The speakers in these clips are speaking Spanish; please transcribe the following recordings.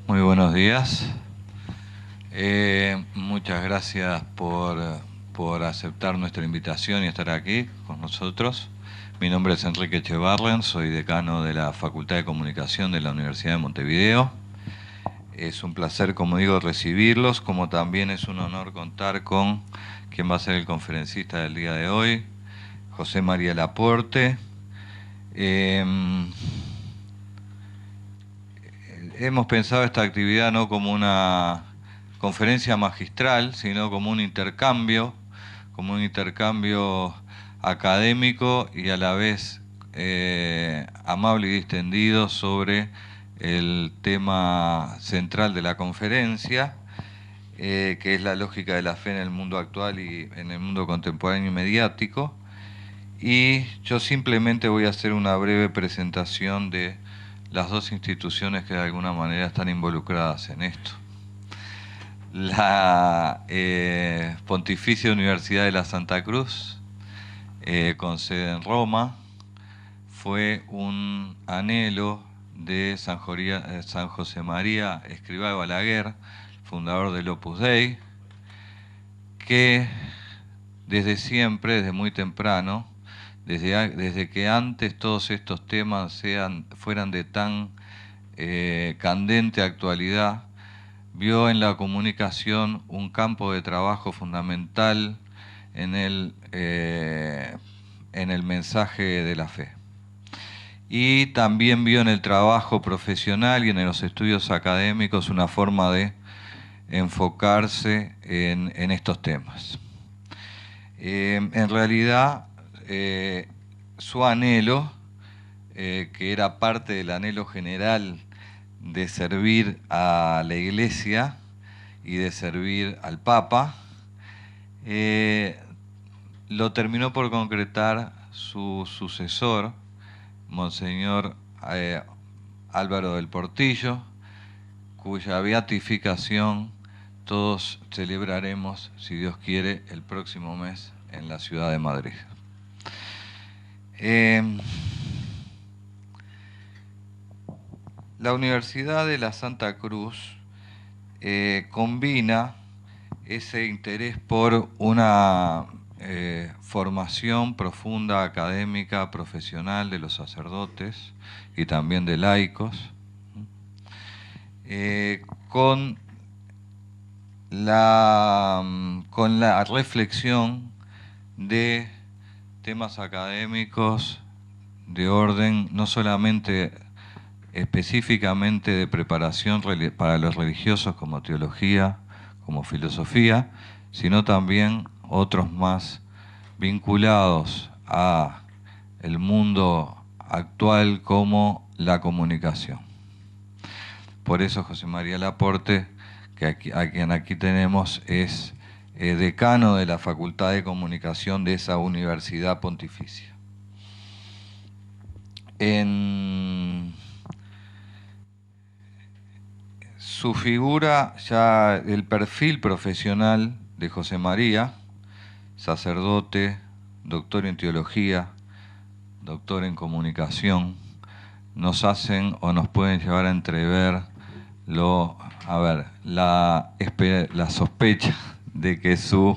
Muy buenos días. Muchas gracias por aceptar nuestra invitación y estar aquí con nosotros. Mi nombre es Enrique Echevarren, soy decano de la Facultad de Comunicación de la Universidad de Montevideo. Es un placer, como digo, recibirlos, como también es un honor contar con quien va a ser el conferencista del día de hoy, José María Laporte. Eh, Hemos pensado esta actividad no como una conferencia magistral, sino como un intercambio académico y a la vez amable y distendido sobre el tema central de la conferencia, que es la lógica de la fe en el mundo actual y en el mundo contemporáneo y mediático. Y yo simplemente voy a hacer una breve presentación de las dos instituciones que de alguna manera están involucradas en esto. La Pontificia Universidad de la Santa Cruz, con sede en Roma, fue un anhelo de San José María Escrivá de Balaguer, fundador del Opus Dei, que desde siempre, desde muy temprano, desde que antes todos estos temas fueran de tan candente actualidad, vio en la comunicación un campo de trabajo fundamental en en el mensaje de la fe. Y también vio en el trabajo profesional y en los estudios académicos una forma de enfocarse en estos temas. En realidad, su anhelo, que era parte del anhelo general de servir a la Iglesia y de servir al Papa, eh, lo terminó por concretar su sucesor, Monseñor Álvaro del Portillo, cuya beatificación todos celebraremos, si Dios quiere, el próximo mes en la ciudad de Madrid. La Universidad de la Santa Cruz combina ese interés por una formación profunda, académica, profesional de los sacerdotes y también de laicos, eh, con con la reflexión de temas académicos de orden no solamente específicamente de preparación para los religiosos como teología, como filosofía, sino también otros más vinculados a el mundo actual como la comunicación. Por eso José María Laporte, a quien aquí tenemos, es decano de la Facultad de Comunicación de esa Universidad Pontificia. En su figura, ya el perfil profesional de José María, sacerdote, doctor en teología, doctor en comunicación, nos hacen o nos pueden llevar a entrever la sospecha de que su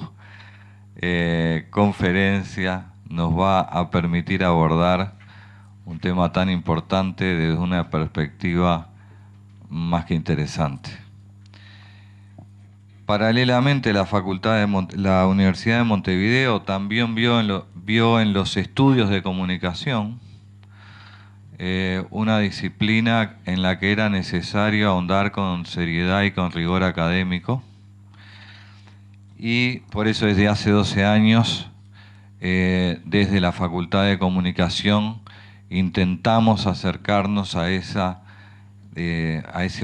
conferencia nos va a permitir abordar un tema tan importante desde una perspectiva más que interesante. Paralelamente, la Universidad de Montevideo también vio en los estudios de comunicación una disciplina en la que era necesario ahondar con seriedad y con rigor académico. Y por eso desde hace 12 años, desde la Facultad de Comunicación, intentamos acercarnos a ese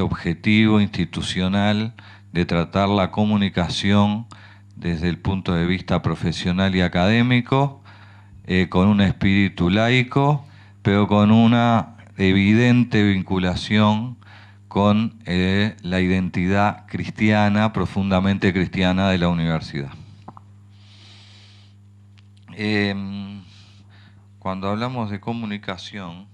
objetivo institucional de tratar la comunicación desde el punto de vista profesional y académico, con un espíritu laico, pero con una evidente vinculación con la identidad cristiana, profundamente cristiana de la universidad. Cuando hablamos de comunicación,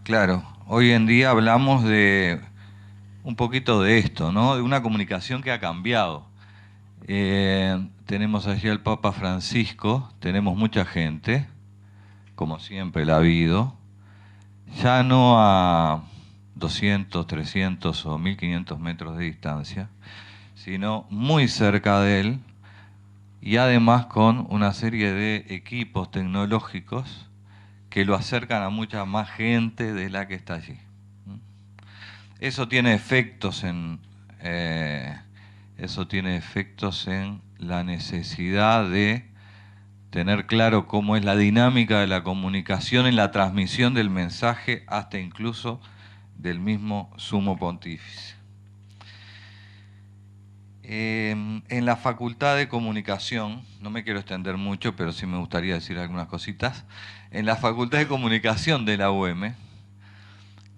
Claro, hoy en día hablamos de un poquito de esto, ¿no? De una comunicación que ha cambiado. Tenemos allí al Papa Francisco, tenemos mucha gente, como siempre la ha habido, ya no a 200, 300 o 1500 metros de distancia, sino muy cerca de él y además con una serie de equipos tecnológicos que lo acercan a mucha más gente de la que está allí. Eso tiene efectos eh, eso tiene efectos en la necesidad de tener claro cómo es la dinámica de la comunicación en la transmisión del mensaje hasta incluso del mismo sumo pontífice. En la Facultad de Comunicación, no me quiero extender mucho, pero sí me gustaría decir algunas cositas. En la Facultad de Comunicación de la UM,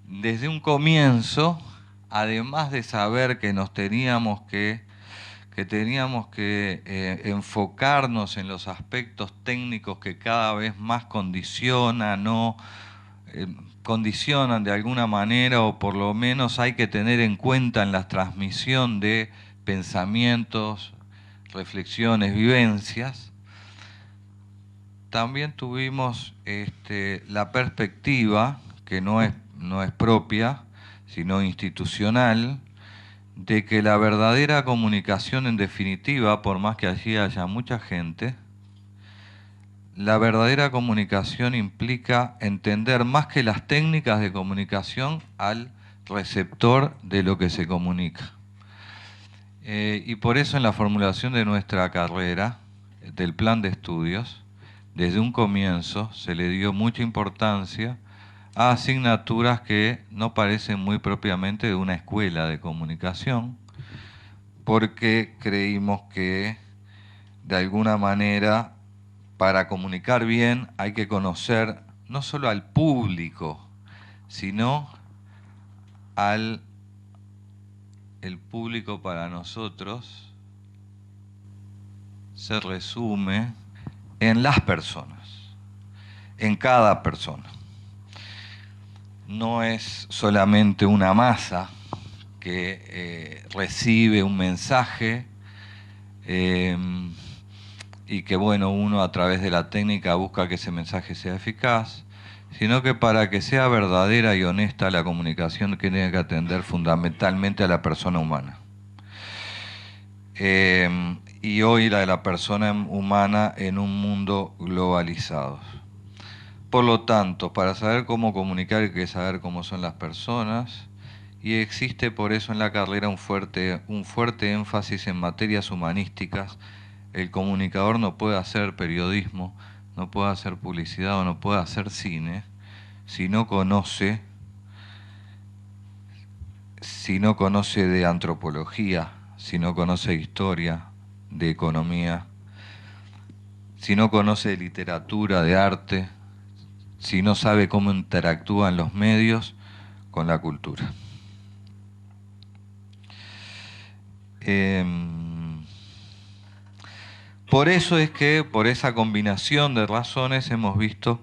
desde un comienzo, además de saber que teníamos que enfocarnos en los aspectos técnicos que cada vez más condicionan o condicionan de alguna manera, o por lo menos hay que tener en cuenta en la transmisión de pensamientos, reflexiones, vivencias. También tuvimos la perspectiva, que no es propia, sino institucional, de que la verdadera comunicación, en definitiva, por más que allí haya mucha gente, la verdadera comunicación implica entender más que las técnicas de comunicación al receptor de lo que se comunica. Y por eso en la formulación de nuestra carrera, del plan de estudios, desde un comienzo se le dio mucha importancia a asignaturas que no parecen muy propiamente de una escuela de comunicación, porque creímos que de alguna manera para comunicar bien hay que conocer no solo al público, sino al el público para nosotros se resume en las personas, en cada persona. No es solamente una masa que recibe un mensaje y que bueno, uno a través de la técnica busca que ese mensaje sea eficaz, sino que para que sea verdadera y honesta la comunicación tiene que atender fundamentalmente a la persona humana. Y hoy la de la persona humana en un mundo globalizado. Por lo tanto, para saber cómo comunicar hay que saber cómo son las personas, y existe por eso en la carrera un fuerte énfasis en materias humanísticas. El comunicador no puede hacer periodismo, no puede hacer publicidad o no puede hacer cine si no conoce de antropología, si no conoce de historia, de economía, si no conoce de literatura, de arte, si no sabe cómo interactúan los medios con la cultura. Por eso es que, por esa combinación de razones, hemos visto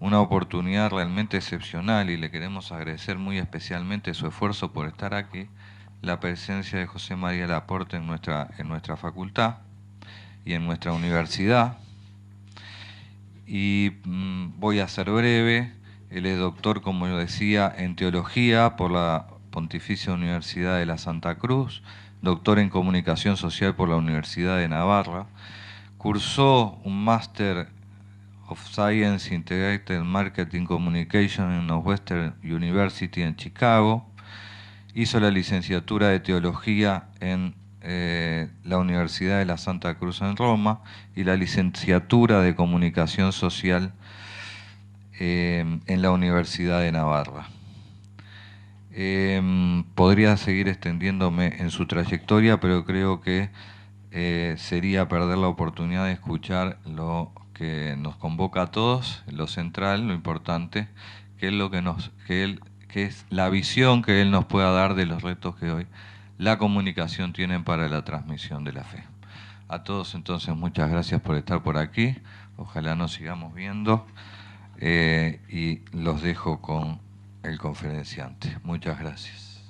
una oportunidad realmente excepcional y le queremos agradecer muy especialmente su esfuerzo por estar aquí, la presencia de José María Laporte en nuestra facultad y en nuestra universidad. Y voy a ser breve. Él es doctor, como yo decía, en teología por la Pontificia Universidad de la Santa Cruz, doctor en comunicación social por la Universidad de Navarra, cursó un Master of Science Integrated Marketing Communication en Northwestern University en Chicago, hizo la licenciatura de teología en la Universidad de la Santa Cruz en Roma y la licenciatura de comunicación social en la Universidad de Navarra. Podría seguir extendiéndome en su trayectoria, pero creo que sería perder la oportunidad de escuchar lo que nos convoca a todos, lo central, lo importante, que es lo que es la visión que él nos pueda dar de los retos que hoy la comunicación tiene para la transmisión de la fe. A todos entonces muchas gracias por estar por aquí, ojalá nos sigamos viendo y los dejo con el conferenciante. Muchas gracias.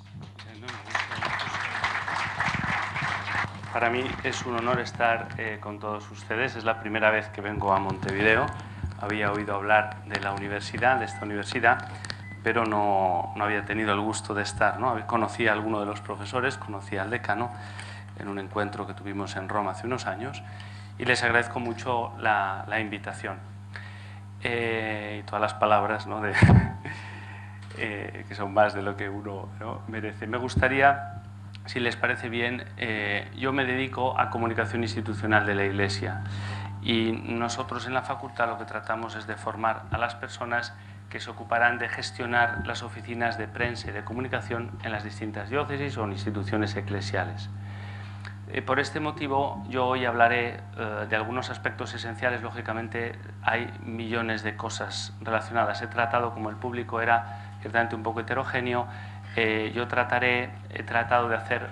Para mí es un honor estar con todos ustedes. Es la primera vez que vengo a Montevideo. Había oído hablar de la universidad, de esta universidad, pero no había tenido el gusto de estar, ¿no? Conocí a alguno de los profesores, conocí al decano en un encuentro que tuvimos en Roma hace unos años, y les agradezco mucho la invitación y todas las palabras, ¿no? Que son más de lo que uno, ¿no?, merece. Me gustaría, si les parece bien, yo me dedico a comunicación institucional de la Iglesia, y nosotros en la facultad lo que tratamos es de formar a las personas que se ocuparán de gestionar las oficinas de prensa y de comunicación en las distintas diócesis o en instituciones eclesiales. Por este motivo, yo hoy hablaré de algunos aspectos esenciales. Lógicamente, hay millones de cosas relacionadas. He tratado, como el público era ciertamente un poco heterogéneo, he tratado de hacer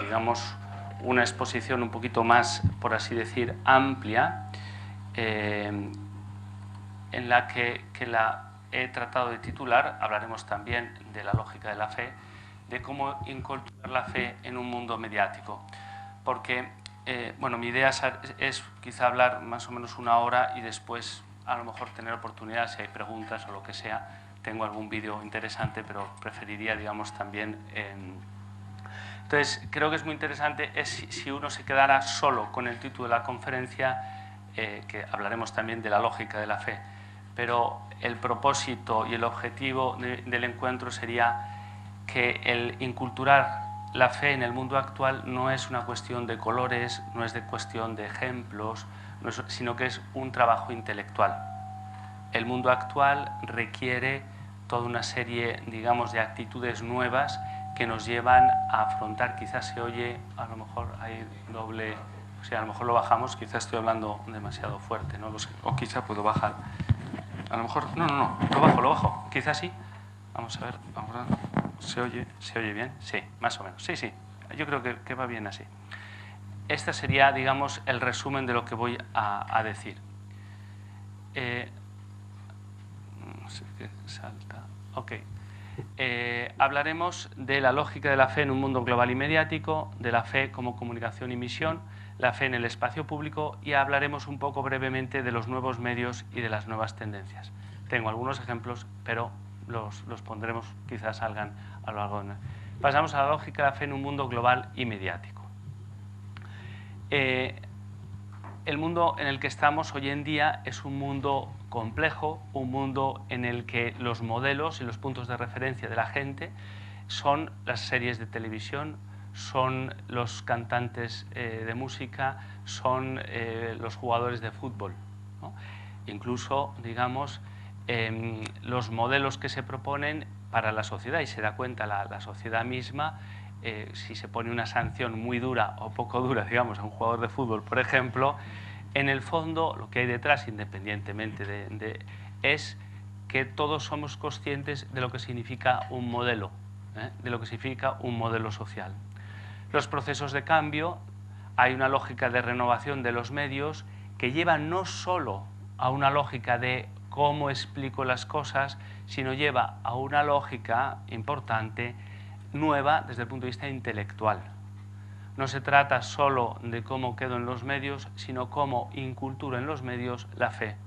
digamos, una exposición un poquito más, por así decir, amplia, en la que la he tratado de titular. Hablaremos también de la lógica de la fe, de cómo incorporar la fe en un mundo mediático. Porque, bueno, mi idea es quizá hablar más o menos una hora y después a lo mejor tener oportunidad, si hay preguntas o lo que sea. Tengo algún vídeo interesante, pero preferiría, digamos, también... Entonces, creo que es muy interesante si uno se quedara solo con el título de la conferencia, que hablaremos también de la lógica de la fe, pero el propósito y el objetivo del encuentro sería que el inculturar la fe en el mundo actual no es una cuestión de colores, no es de cuestión de ejemplos, sino que es un trabajo intelectual. El mundo actual requiere toda una serie, digamos, de actitudes nuevas que nos llevan a afrontar. Quizás se oye, a lo mejor hay doble, o sea, a lo mejor lo bajamos, quizás estoy hablando demasiado fuerte, ¿no? O quizá puedo bajar. A lo mejor, no, lo bajo, quizás sí. Vamos a ver, ¿se oye bien? Sí, más o menos, sí, yo creo que va bien así. Este sería, digamos, el resumen de lo que voy a decir. No sé qué salta. Ok. Hablaremos de la lógica de la fe en un mundo global y mediático, de la fe como comunicación y misión, la fe en el espacio público, y hablaremos un poco brevemente de los nuevos medios y de las nuevas tendencias. Tengo algunos ejemplos, pero los pondremos, quizás salgan a lo largo de... Pasamos a la lógica de la fe en un mundo global y mediático. El mundo en el que estamos hoy en día es un mundo complejo, un mundo en el que los modelos y los puntos de referencia de la gente son las series de televisión, son los cantantes de música, son los jugadores de fútbol, ¿no? Incluso, digamos, los modelos que se proponen para la sociedad, y se da cuenta la sociedad misma, si se pone una sanción muy dura o poco dura, digamos, a un jugador de fútbol, por ejemplo, en el fondo lo que hay detrás, independientemente es que todos somos conscientes de lo que significa un modelo, de lo que significa un modelo social. Los procesos de cambio, hay una lógica de renovación de los medios que lleva no solo a una lógica de cómo explico las cosas, sino lleva a una lógica importante, nueva desde el punto de vista intelectual. No se trata solo de cómo quedo en los medios, sino cómo inculturo en los medios la fe.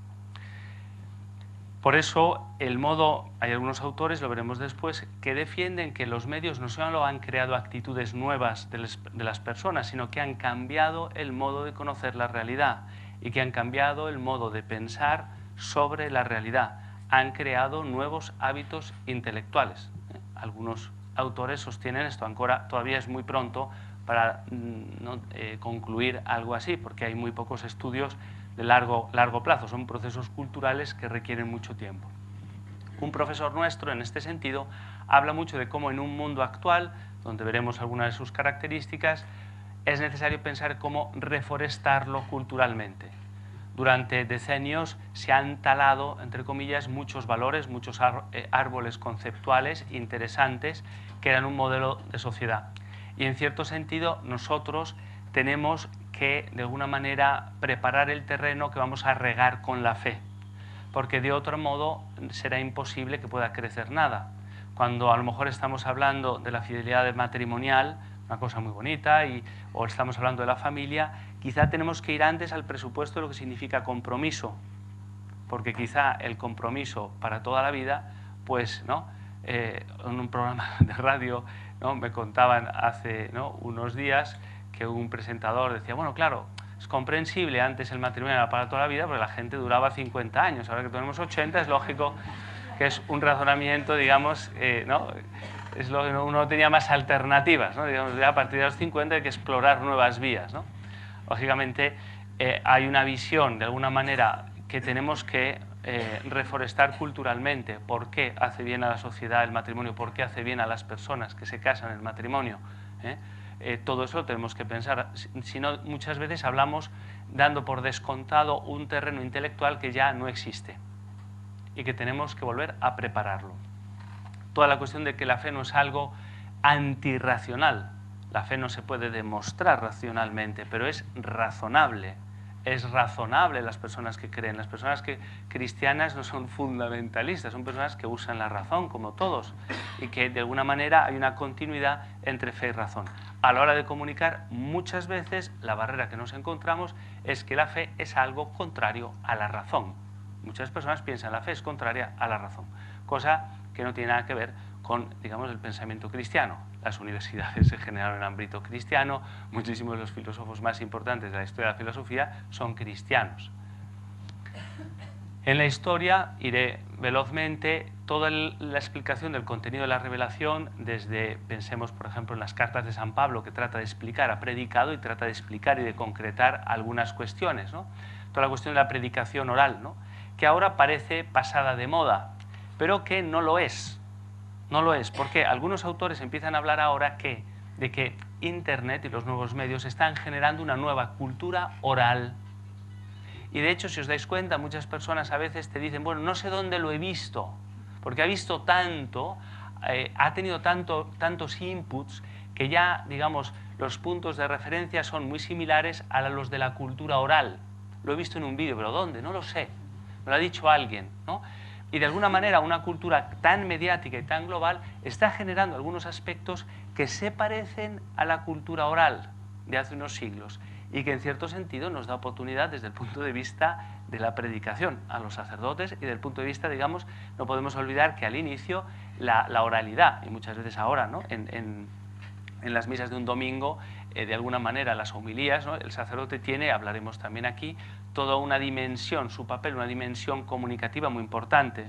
Por eso, hay algunos autores, lo veremos después, que defienden que los medios no solo han creado actitudes nuevas de las personas, sino que han cambiado el modo de conocer la realidad y que han cambiado el modo de pensar sobre la realidad. Han creado nuevos hábitos intelectuales. Algunos autores sostienen esto. Todavía es muy pronto para concluir algo así, porque hay muy pocos estudios de largo plazo. Son procesos culturales que requieren mucho tiempo. Un profesor nuestro, en este sentido, habla mucho de cómo en un mundo actual, donde veremos algunas de sus características, es necesario pensar cómo reforestarlo culturalmente. Durante decenios se han talado, entre comillas, muchos valores, muchos árboles conceptuales interesantes que eran un modelo de sociedad. Y en cierto sentido nosotros tenemos que, de alguna manera, preparar el terreno que vamos a regar con la fe. porque de otro modo será imposible que pueda crecer nada. Cuando a lo mejor estamos hablando de la fidelidad matrimonial, una cosa muy bonita, o estamos hablando de la familia, quizá tenemos que ir antes al presupuesto de lo que significa compromiso, porque quizá el compromiso para toda la vida, pues, ¿no? En un programa de radio, ¿no?, me contaban hace, ¿no?, unos días que un presentador decía, bueno, claro, es comprensible, antes el matrimonio era para toda la vida, porque la gente duraba 50 años, ahora que tenemos 80 es lógico que es un razonamiento, digamos, ¿no?, es lo que uno tenía más alternativas, ¿no? Digamos, ya a partir de los 50 hay que explorar nuevas vías, ¿no? Lógicamente hay una visión, de alguna manera, que tenemos que reforestar culturalmente. ¿Por qué hace bien a la sociedad el matrimonio? ¿Por qué hace bien a las personas que se casan en el matrimonio? Todo eso lo tenemos que pensar. Si no, muchas veces hablamos dando por descontado un terreno intelectual que ya no existe y que tenemos que volver a prepararlo. Toda la cuestión de que la fe no es algo antirracional. La fe no se puede demostrar racionalmente, pero es razonable. Es razonable las personas que creen. Las personas cristianas no son fundamentalistas, son personas que usan la razón, como todos, y que de alguna manera hay una continuidad entre fe y razón. A la hora de comunicar, muchas veces la barrera que nos encontramos es que la fe es algo contrario a la razón. Muchas personas piensan que la fe es contraria a la razón, cosa que no tiene nada que ver con, digamos, el pensamiento cristiano. Las universidades se generaron en ámbito cristiano, muchísimos de los filósofos más importantes de la historia de la filosofía son cristianos. En la historia, iré velozmente, toda la explicación del contenido de la revelación, desde, pensemos por ejemplo en las cartas de San Pablo, que trata de explicar, ha predicado y trata de explicar y de concretar algunas cuestiones, ¿no? Toda la cuestión de la predicación oral, ¿no?, que ahora parece pasada de moda, pero que no lo es. No lo es, porque algunos autores empiezan a hablar ahora de que Internet y los nuevos medios están generando una nueva cultura oral. Y de hecho, si os dais cuenta, muchas personas a veces te dicen, bueno, no sé dónde lo he visto, porque ha visto tanto, ha tenido tantos inputs, que ya, digamos, los puntos de referencia son muy similares a los de la cultura oral. Lo he visto en un vídeo, pero ¿dónde? No lo sé. Me lo ha dicho alguien, ¿no? Y de alguna manera una cultura tan mediática y tan global está generando algunos aspectos que se parecen a la cultura oral de hace unos siglos y que en cierto sentido nos da oportunidad desde el punto de vista de la predicación a los sacerdotes y desde el punto de vista, digamos, no podemos olvidar que al inicio la oralidad, y muchas veces ahora, ¿no?, en las misas de un domingo, de alguna manera las homilías, ¿no?, el sacerdote tiene, hablaremos también aquí, toda una dimensión, su papel, una dimensión comunicativa muy importante.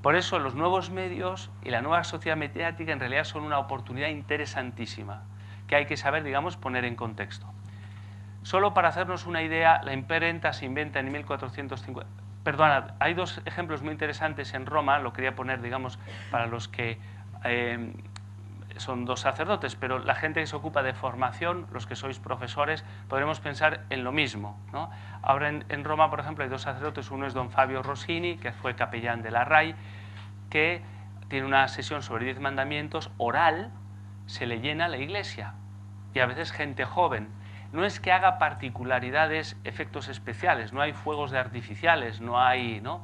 Por eso los nuevos medios y la nueva sociedad mediática en realidad son una oportunidad interesantísima que hay que saber, digamos, poner en contexto. Solo para hacernos una idea, la imprenta se inventa en 1450. Perdonad, hay dos ejemplos muy interesantes en Roma, lo quería poner, digamos, para los que son dos sacerdotes, pero la gente que se ocupa de formación, los que sois profesores, podremos pensar en lo mismo, ¿no? Ahora en Roma, por ejemplo, hay dos sacerdotes, uno es don Fabio Rossini, que fue capellán de la RAI, que tiene una sesión sobre 10 mandamientos oral, se le llena la iglesia, y a veces gente joven. No es que haga particularidades, efectos especiales, no hay fuegos de artificiales, no hay, ¿no?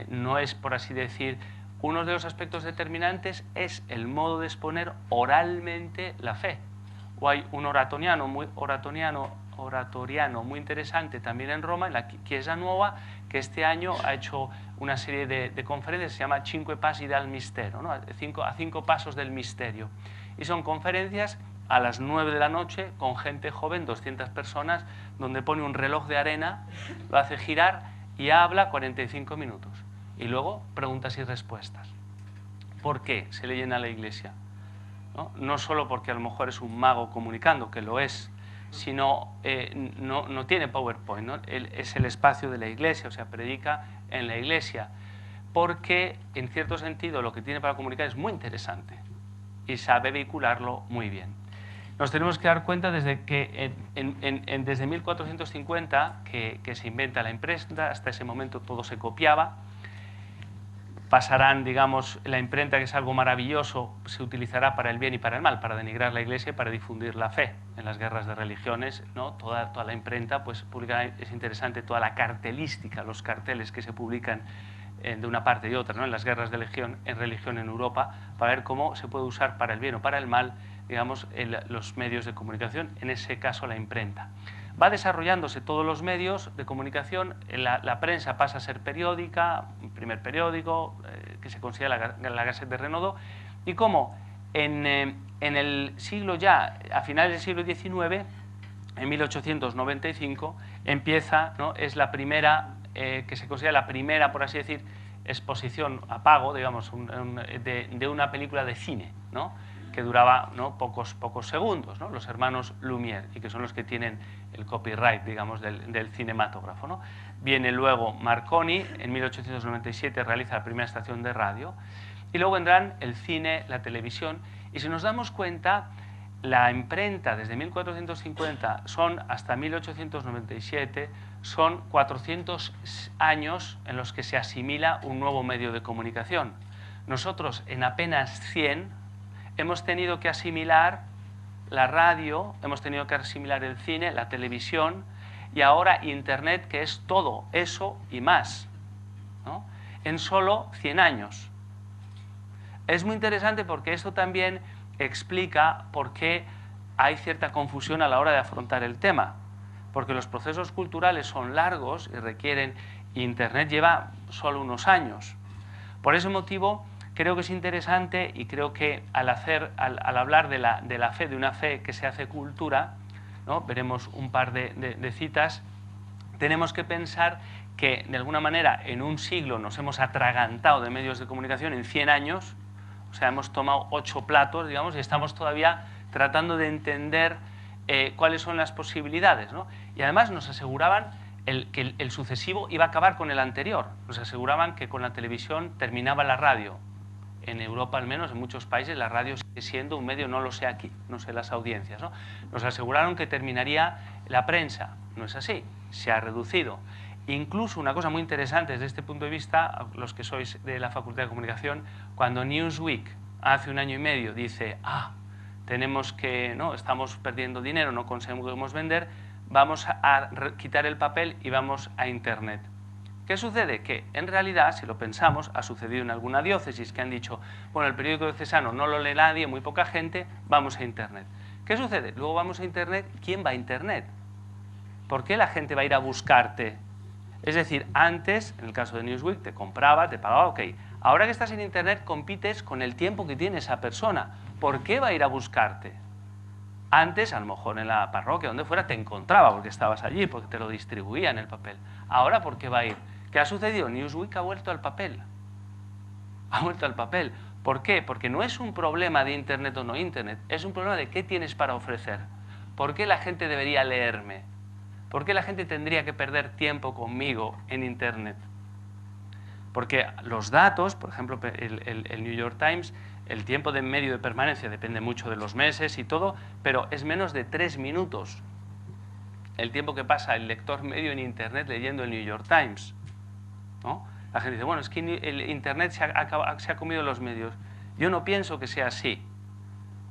No es, por así decir, uno de los aspectos determinantes es el modo de exponer oralmente la fe. O hay un oratoriano muy interesante también en Roma, en la Chiesa Nuova, que este año ha hecho una serie de conferencias, se llama Cinque Passi dal Mistero, ¿no?, a cinco pasos del misterio. Y son conferencias a las 9 de la noche con gente joven, 200 personas, donde pone un reloj de arena, lo hace girar y habla 45 minutos. Y luego preguntas y respuestas. ¿Por qué se le llena la iglesia? No solo porque a lo mejor es un mago comunicando, que lo es, sino no tiene PowerPoint, ¿no? Es el espacio de la iglesia, o sea, predica en la iglesia, porque en cierto sentido lo que tiene para comunicar es muy interesante y sabe vehicularlo muy bien. Nos tenemos que dar cuenta desde que desde 1450 que se inventa la imprenta, hasta ese momento todo se copiaba. pasarán, digamos, la imprenta, que es algo maravilloso, se utilizará para el bien y para el mal, para denigrar la Iglesia y para difundir la fe. En las guerras de religiones, ¿no? Toda la imprenta pues, publica, es interesante toda la cartelística, los carteles que se publican de una parte y otra, ¿no? En las guerras de religión en Europa, para ver cómo se puede usar para el bien o para el mal, digamos, los medios de comunicación, en ese caso la imprenta. Va desarrollándose todos los medios de comunicación, la prensa pasa a ser periódica, un primer periódico que se considera la Gazette de Renaudot, y como en el siglo ya, a finales del siglo XIX, en 1895, empieza, ¿no? Es la primera, que se considera la primera, por así decir, exposición a pago, digamos, de una película de cine, ¿no? Que duraba, ¿no? pocos segundos, ¿no? Los hermanos Lumière, y que son los que tienen el copyright, digamos, del cinematógrafo, ¿no? Viene luego Marconi, en 1897 realiza la primera estación de radio, y luego vendrán el cine, la televisión, y si nos damos cuenta, la imprenta desde 1450 son hasta 1897, son 400 años en los que se asimila un nuevo medio de comunicación. Nosotros en apenas 100 hemos tenido que asimilar la radio, hemos tenido que asimilar el cine, la televisión y ahora Internet, que es todo eso y más, ¿no? En solo 100 años. Es muy interesante porque esto también explica por qué hay cierta confusión a la hora de afrontar el tema, porque los procesos culturales son largos y requieren, Internet lleva solo unos años. Por ese motivo, creo que es interesante y creo que al hablar de la fe, de una fe que se hace cultura, ¿no? Veremos un par de citas, tenemos que pensar que de alguna manera en un siglo nos hemos atragantado de medios de comunicación, en 100 años, o sea, hemos tomado 8 platos, digamos, y estamos todavía tratando de entender cuáles son las posibilidades, ¿no? Y además nos aseguraban que el sucesivo iba a acabar con el anterior, nos aseguraban que con la televisión terminaba la radio. En Europa, al menos, en muchos países, la radio sigue siendo un medio, no lo sé aquí, no sé las audiencias, ¿no? Nos aseguraron que terminaría la prensa. No es así, se ha reducido. Incluso una cosa muy interesante desde este punto de vista, los que sois de la Facultad de Comunicación, cuando Newsweek hace 1 año y medio dice, tenemos que, no, estamos perdiendo dinero, no conseguimos vender, vamos a quitar el papel y vamos a Internet. ¿Qué sucede? Que en realidad, si lo pensamos, ha sucedido en alguna diócesis que han dicho, bueno, el periódico diocesano no lo lee nadie, muy poca gente, vamos a Internet. ¿Qué sucede? Luego vamos a Internet, ¿quién va a Internet? ¿Por qué la gente va a ir a buscarte? Es decir, antes, en el caso de Newsweek, te compraba, te pagaba, ok. Ahora que estás en Internet, compites con el tiempo que tiene esa persona. ¿Por qué va a ir a buscarte? Antes, a lo mejor en la parroquia, donde fuera, te encontraba porque estabas allí, porque te lo distribuían el papel. Ahora, ¿por qué va a ir? ¿Qué ha sucedido? Newsweek ha vuelto al papel. Ha vuelto al papel. ¿Por qué? Porque no es un problema de Internet o no Internet, es un problema de qué tienes para ofrecer. ¿Por qué la gente debería leerme? ¿Por qué la gente tendría que perder tiempo conmigo en Internet? Porque los datos, por ejemplo, el New York Times, el tiempo de medio de permanencia depende mucho de los meses y todo, pero es menos de 3 minutos el tiempo que pasa el lector medio en Internet leyendo el New York Times, ¿no? La gente dice, bueno, es que el Internet se ha comido los medios. Yo no pienso que sea así.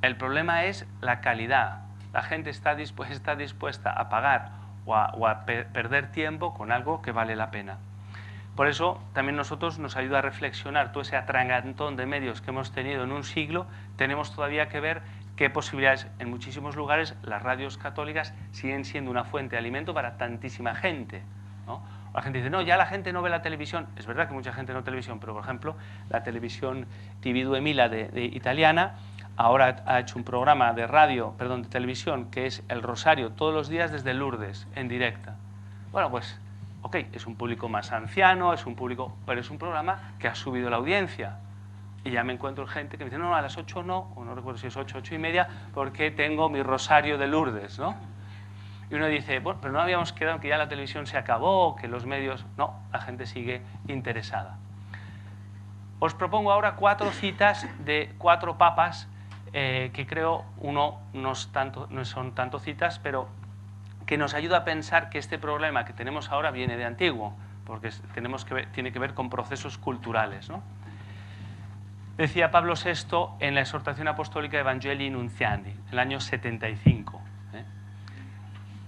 El problema es la calidad. La gente está dispuesta a pagar o a perder tiempo con algo que vale la pena. Por eso también nosotros nos ayuda a reflexionar todo ese atragantón de medios que hemos tenido en un siglo. Tenemos todavía que ver qué posibilidades. En muchísimos lugares las radios católicas siguen siendo una fuente de alimento para tantísima gente, ¿no? La gente dice, no, ya la gente no ve la televisión. Es verdad que mucha gente no ve televisión, pero por ejemplo la televisión TV 2000 de italiana ahora ha hecho un programa de de televisión, que es El Rosario, todos los días desde Lourdes, en directa. Bueno, pues, ok, es un público más anciano, pero es un programa que ha subido la audiencia. Y ya me encuentro gente que me dice, no, a las 8 no, o no recuerdo si es 8, 8 y media, porque tengo mi Rosario de Lourdes, ¿no? Y uno dice, bueno, pero no habíamos quedado que ya la televisión se acabó, que los medios... No, la gente sigue interesada. Os propongo ahora 4 citas de 4 papas que creo, no son tanto citas, pero que nos ayuda a pensar que este problema que tenemos ahora viene de antiguo, porque tiene que ver con procesos culturales, ¿no? Decía Pablo VI en la exhortación apostólica Evangelii Nuntiandi, en el año 75,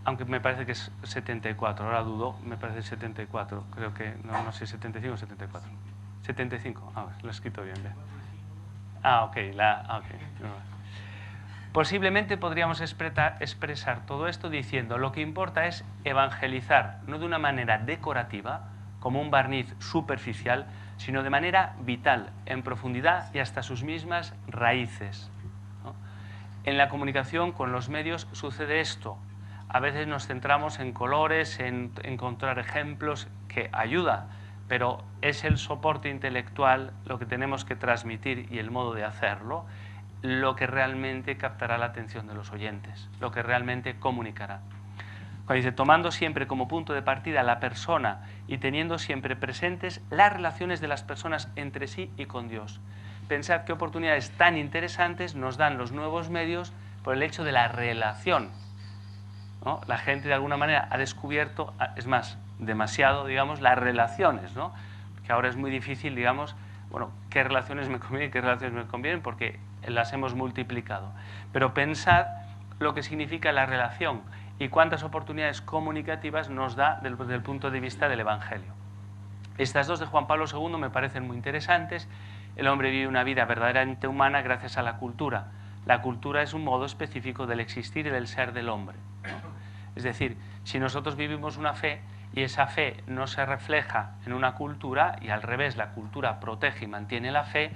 aunque me parece que es 74, ahora dudo, me parece 74, creo que, no sé, 75 o 74. 75, lo he escrito bien. Ok. Posiblemente podríamos expresar todo esto diciendo lo que importa es evangelizar, no de una manera decorativa, como un barniz superficial, sino de manera vital, en profundidad y hasta sus mismas raíces, ¿no? En la comunicación con los medios sucede esto. A veces nos centramos en colores, en encontrar ejemplos, que ayuda, pero es el soporte intelectual lo que tenemos que transmitir y el modo de hacerlo, lo que realmente captará la atención de los oyentes, lo que realmente comunicará. Cuando dice, tomando siempre como punto de partida la persona y teniendo siempre presentes las relaciones de las personas entre sí y con Dios. Pensad qué oportunidades tan interesantes nos dan los nuevos medios por el hecho de la relación, ¿no? La gente de alguna manera ha descubierto, es más, demasiado, digamos, las relaciones, ¿no? Que ahora es muy difícil, digamos, bueno, qué relaciones me convienen, qué relaciones me convienen, porque las hemos multiplicado. Pero pensad lo que significa la relación y cuántas oportunidades comunicativas nos da desde el punto de vista del Evangelio. Estas dos de Juan Pablo II me parecen muy interesantes. El hombre vive una vida verdaderamente humana gracias a la cultura. La cultura es un modo específico del existir y del ser del hombre, ¿no? Es decir, si nosotros vivimos una fe y esa fe no se refleja en una cultura y al revés, la cultura protege y mantiene la fe,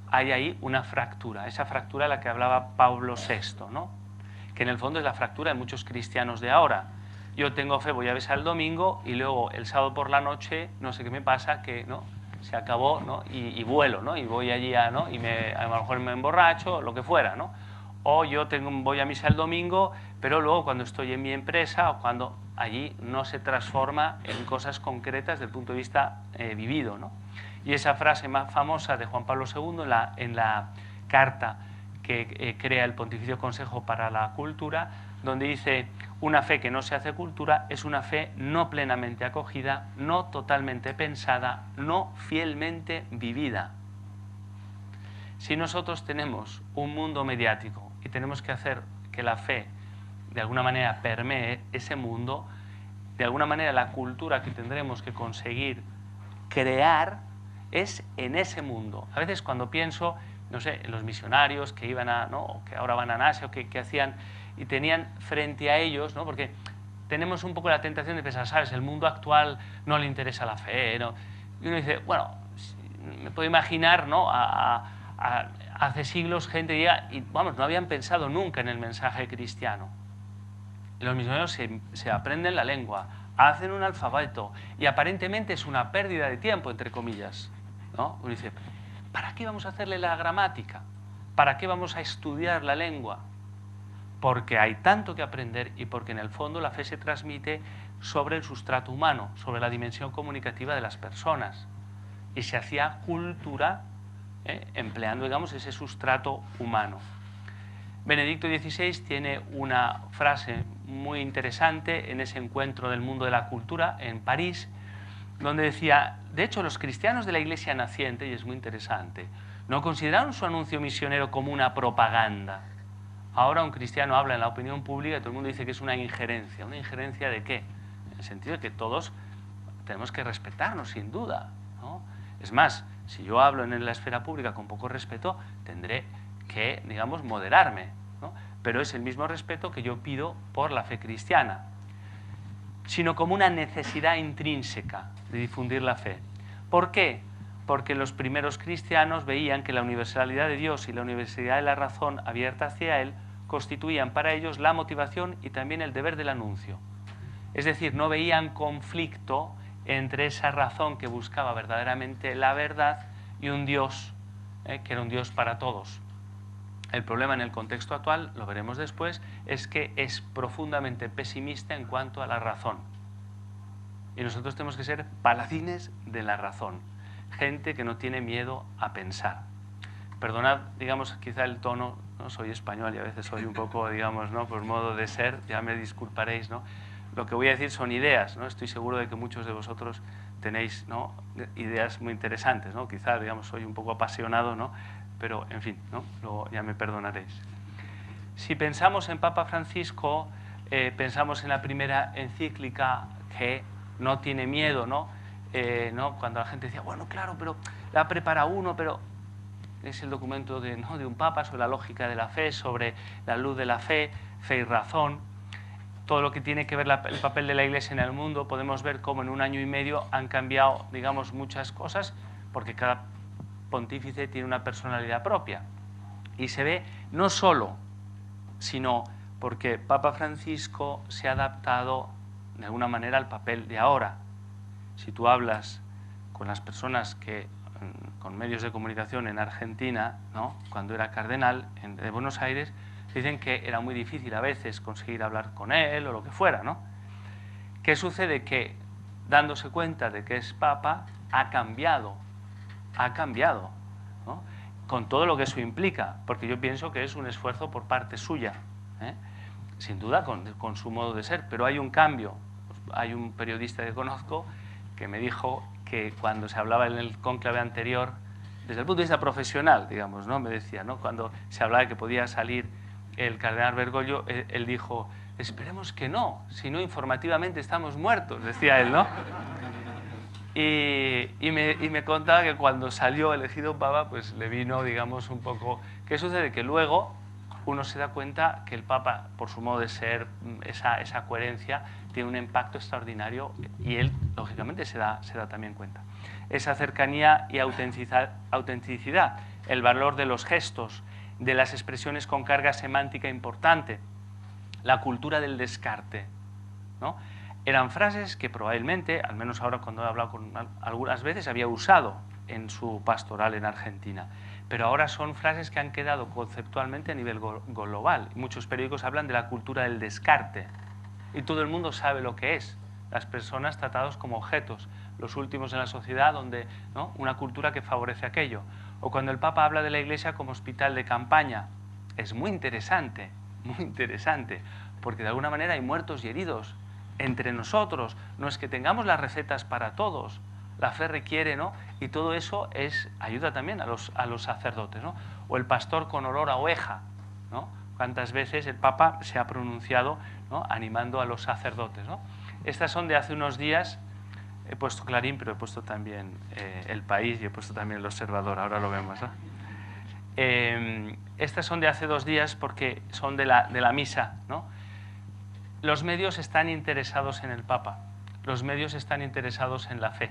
hay ahí una fractura, esa fractura de la que hablaba Pablo VI, ¿no? Que en el fondo es la fractura de muchos cristianos de ahora. Yo tengo fe, voy a misa el domingo y luego el sábado por la noche, no sé qué me pasa, que no se acabó, ¿no? Y vuelo, ¿no? Y voy allí ¿no? Y a lo mejor me emborracho, lo que fuera, ¿no? O yo voy a misa el domingo, pero luego cuando estoy en mi empresa o cuando allí no se transforma en cosas concretas desde el punto de vista vivido, ¿no? Y esa frase más famosa de Juan Pablo II en la carta que crea el Pontificio Consejo para la Cultura, donde dice, una fe que no se hace cultura es una fe no plenamente acogida, no totalmente pensada, no fielmente vivida. Si nosotros tenemos un mundo mediático y tenemos que hacer que la fe de alguna manera permee ese mundo, de alguna manera la cultura que tendremos que conseguir crear es en ese mundo. A veces cuando pienso, no sé, en los misionarios que iban ¿no? O que ahora van a Asia, o que hacían, y tenían frente a ellos, ¿no? Porque tenemos un poco la tentación de pensar, ¿sabes? El mundo actual no le interesa la fe, ¿no? Y uno dice, bueno, me puedo imaginar, ¿no? Hace siglos gente ya, y vamos, no habían pensado nunca en el mensaje cristiano. Y los misioneros se aprenden la lengua, hacen un alfabeto, y aparentemente es una pérdida de tiempo, entre comillas, ¿no? Uno dice, ¿para qué vamos a hacerle la gramática? ¿Para qué vamos a estudiar la lengua? Porque hay tanto que aprender y porque en el fondo la fe se transmite sobre el sustrato humano, sobre la dimensión comunicativa de las personas. Y se hacía cultura empleando, digamos, ese sustrato humano. Benedicto XVI tiene una frase muy interesante en ese encuentro del mundo de la cultura en París, donde decía, de hecho, los cristianos de la Iglesia naciente, y es muy interesante, no consideraron su anuncio misionero como una propaganda. Ahora un cristiano habla en la opinión pública y todo el mundo dice que es una injerencia. ¿Una injerencia de qué? En el sentido de que todos tenemos que respetarnos, sin duda, ¿no? Es más, si yo hablo en la esfera pública con poco respeto, tendré que, digamos, moderarme, ¿no? Pero es el mismo respeto que yo pido por la fe cristiana, sino como una necesidad intrínseca de difundir la fe. ¿Por qué? Porque los primeros cristianos veían que la universalidad de Dios y la universalidad de la razón abierta hacia Él constituían para ellos la motivación y también el deber del anuncio. Es decir, no veían conflicto entre esa razón que buscaba verdaderamente la verdad y un Dios que era un Dios para todos. El problema en el contexto actual, lo veremos después, es que es profundamente pesimista en cuanto a la razón. Y nosotros tenemos que ser paladines de la razón, gente que no tiene miedo a pensar. Perdonad, digamos, quizá el tono, ¿no? Soy español y a veces soy un poco, digamos, ¿no? Por modo de ser, ya me disculparéis, ¿no? lo que voy a decir son ideas, ¿no? Estoy seguro de que muchos de vosotros tenéis, ¿no?, ideas muy interesantes, ¿no? Quizá, digamos, soy un poco apasionado, ¿no? Pero, en fin, ¿no? Luego ya me perdonaréis. Si pensamos en Papa Francisco, pensamos en la primera encíclica, que no tiene miedo, ¿no? Cuando la gente decía, bueno, claro, pero la prepara uno, pero es el documento de un papa sobre la lógica de la fe, sobre la luz de la fe, fe y razón. Todo lo que tiene que ver el papel de la Iglesia en el mundo, podemos ver cómo en un año y medio han cambiado, digamos, muchas cosas, porque cada pontífice tiene una personalidad propia. Y se ve no solo, sino porque Papa Francisco se ha adaptado de alguna manera al papel de ahora. Si tú hablas con las personas con medios de comunicación en Argentina, ¿no?, cuando era cardenal de Buenos Aires, dicen que era muy difícil a veces conseguir hablar con él o lo que fuera, ¿no? ¿Qué sucede? Que dándose cuenta de que es papa, ha cambiado, ¿no?, con todo lo que eso implica, porque yo pienso que es un esfuerzo por parte suya, sin duda con su modo de ser, pero hay un cambio. Hay un periodista que conozco que me dijo que cuando se hablaba en el cónclave anterior, desde el punto de vista profesional, digamos, ¿no?, me decía, ¿no?, cuando se hablaba de que podía salir el cardenal Bergoglio, él dijo, esperemos que no, si no informativamente estamos muertos, decía él, ¿no? Y me contaba que cuando salió elegido papa, pues le vino, digamos, un poco... ¿Qué sucede? Que luego uno se da cuenta que el papa, por su modo de ser, esa coherencia, tiene un impacto extraordinario, y él, lógicamente, se da también cuenta. Esa cercanía y autenticidad, el valor de los gestos, de las expresiones con carga semántica importante, la cultura del descarte, ¿no? Eran frases que probablemente, al menos ahora cuando he hablado con algunas veces, había usado en su pastoral en Argentina, pero ahora son frases que han quedado conceptualmente a nivel global. Muchos periódicos hablan de la cultura del descarte, y todo el mundo sabe lo que es. Las personas tratadas como objetos, los últimos en la sociedad, donde, ¿no?, una cultura que favorece aquello. O cuando el Papa habla de la Iglesia como hospital de campaña, es muy interesante, porque de alguna manera hay muertos y heridos entre nosotros. No es que tengamos las recetas para todos, la fe requiere, ¿no?, y todo eso ayuda también a los sacerdotes, ¿no? O el pastor con olor a oveja, ¿no? Cuántas veces el Papa se ha pronunciado, ¿no?, animando a los sacerdotes, ¿no? Estas son de hace unos días. He puesto Clarín, pero he puesto también El País, y he puesto también El Observador, ahora lo vemos, ¿no? Estas son de hace 2 días porque son de la misa, ¿no? Los medios están interesados en el Papa, los medios están interesados en la fe.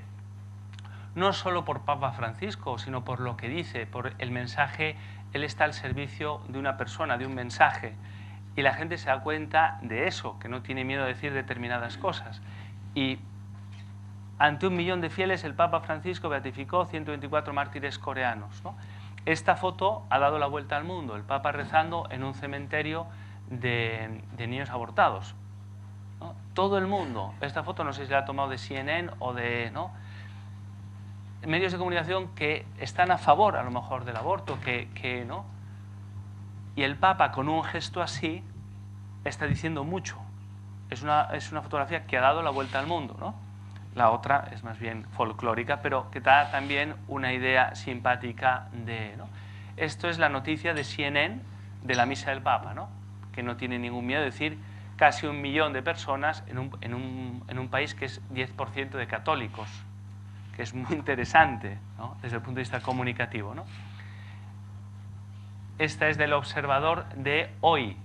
No solo por Papa Francisco, sino por lo que dice, por el mensaje. Él está al servicio de una persona, de un mensaje, y la gente se da cuenta de eso, que no tiene miedo a decir determinadas cosas. Y ante 1 millón de fieles, el Papa Francisco beatificó 124 mártires coreanos, ¿no? Esta foto ha dado la vuelta al mundo, el Papa rezando en un cementerio de niños abortados, ¿no? Todo el mundo. Esta foto no sé si la ha tomado de CNN o de... ¿no?, medios de comunicación que están a favor, a lo mejor, del aborto, ¿no? Y el Papa, con un gesto así, está diciendo mucho. Es una fotografía que ha dado la vuelta al mundo, ¿no? La otra es más bien folclórica, pero que da también una idea simpática ¿no? Esto es la noticia de CNN de la misa del Papa, ¿no?, que no tiene ningún miedo de decir casi 1 millón de personas en un país que es 10% de católicos, que es muy interesante, ¿no?, desde el punto de vista comunicativo, ¿no? Esta es del Observador de hoy.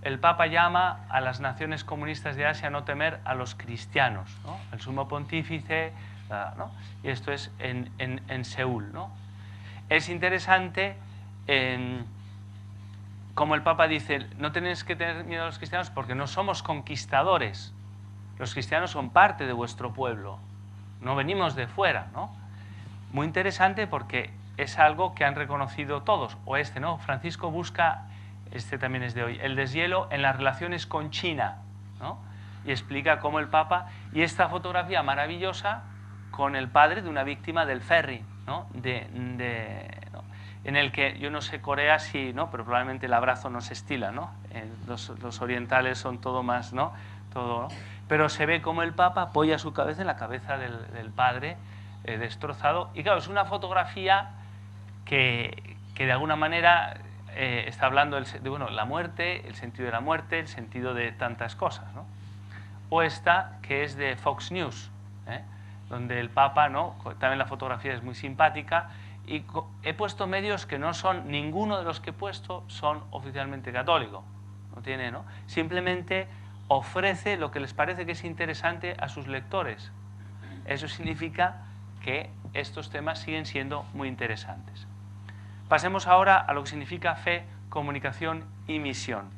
El Papa llama a las naciones comunistas de Asia a no temer a los cristianos, ¿no?, el sumo pontífice, ¿no?, y esto es en Seúl, ¿no? Es interesante como el Papa dice, no tenéis que tener miedo a los cristianos porque no somos conquistadores. Los cristianos son parte de vuestro pueblo, no venimos de fuera, ¿no? Muy interesante porque es algo que han reconocido todos. O ¿no? Francisco busca, este también es de hoy, el deshielo en las relaciones con China, ¿no? Y explica cómo el Papa, y esta fotografía maravillosa con el padre de una víctima del ferry, ¿no? ¿no?, en el que, yo no sé Corea si, ¿no?, pero probablemente el abrazo no se estila, ¿no? Los orientales son todo más, ¿no?, todo, ¿no? pero se ve como el Papa apoya su cabeza en la cabeza del padre destrozado. Y claro, es una fotografía que de alguna manera está hablando de bueno, la muerte, el sentido de la muerte, el sentido de tantas cosas, ¿no? O esta, que es de Fox News, donde el Papa, ¿no? También la fotografía es muy simpática, y he puesto medios que no son, ninguno de los que he puesto son oficialmente católicos, no tiene, ¿no? Simplemente ofrece lo que les parece que es interesante a sus lectores. Eso significa que estos temas siguen siendo muy interesantes. Pasemos ahora a lo que significa fe, comunicación y misión.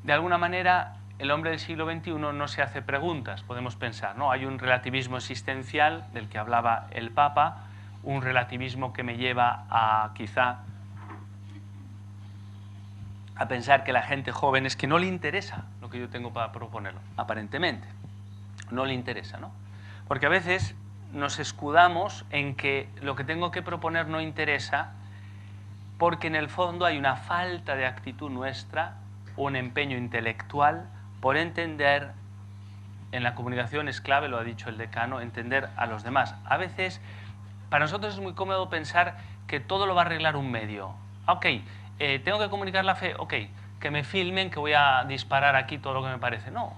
De alguna manera, el hombre del siglo XXI no se hace preguntas, podemos pensar, ¿no? Hay un relativismo existencial del que hablaba el Papa, un relativismo que me lleva a quizá a pensar que la gente joven es que no le interesa lo que yo tengo para proponerlo, aparentemente. No le interesa, ¿no? Porque a veces nos escudamos en que lo que tengo que proponer no interesa porque en el fondo hay una falta de actitud nuestra, un empeño intelectual por entender, en la comunicación es clave, lo ha dicho el decano, entender a los demás. A veces, para nosotros es muy cómodo pensar que todo lo va a arreglar un medio. Ok, tengo que comunicar la fe, ok, que me filmen, que voy a disparar aquí todo lo que me parece. No,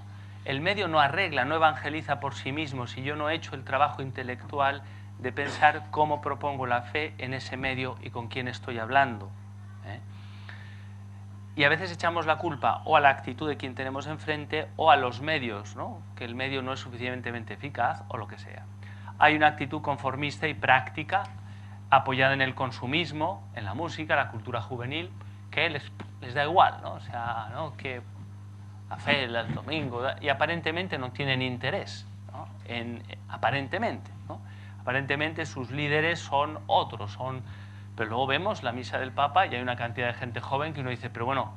el medio no arregla, no evangeliza por sí mismo si yo no he hecho el trabajo intelectual de pensar cómo propongo la fe en ese medio y con quién estoy hablando. Y a veces echamos la culpa o a la actitud de quien tenemos enfrente o a los medios, ¿no? Que el medio no es suficientemente eficaz o lo que sea. Hay una actitud conformista y práctica apoyada en el consumismo, en la música, la cultura juvenil, que les da igual, ¿no? O sea, ¿no? Que la fe, el domingo, y aparentemente no tienen interés, ¿no? Aparentemente, ¿no? Aparentemente sus líderes son otros, pero luego vemos la misa del Papa y hay una cantidad de gente joven que uno dice, pero bueno,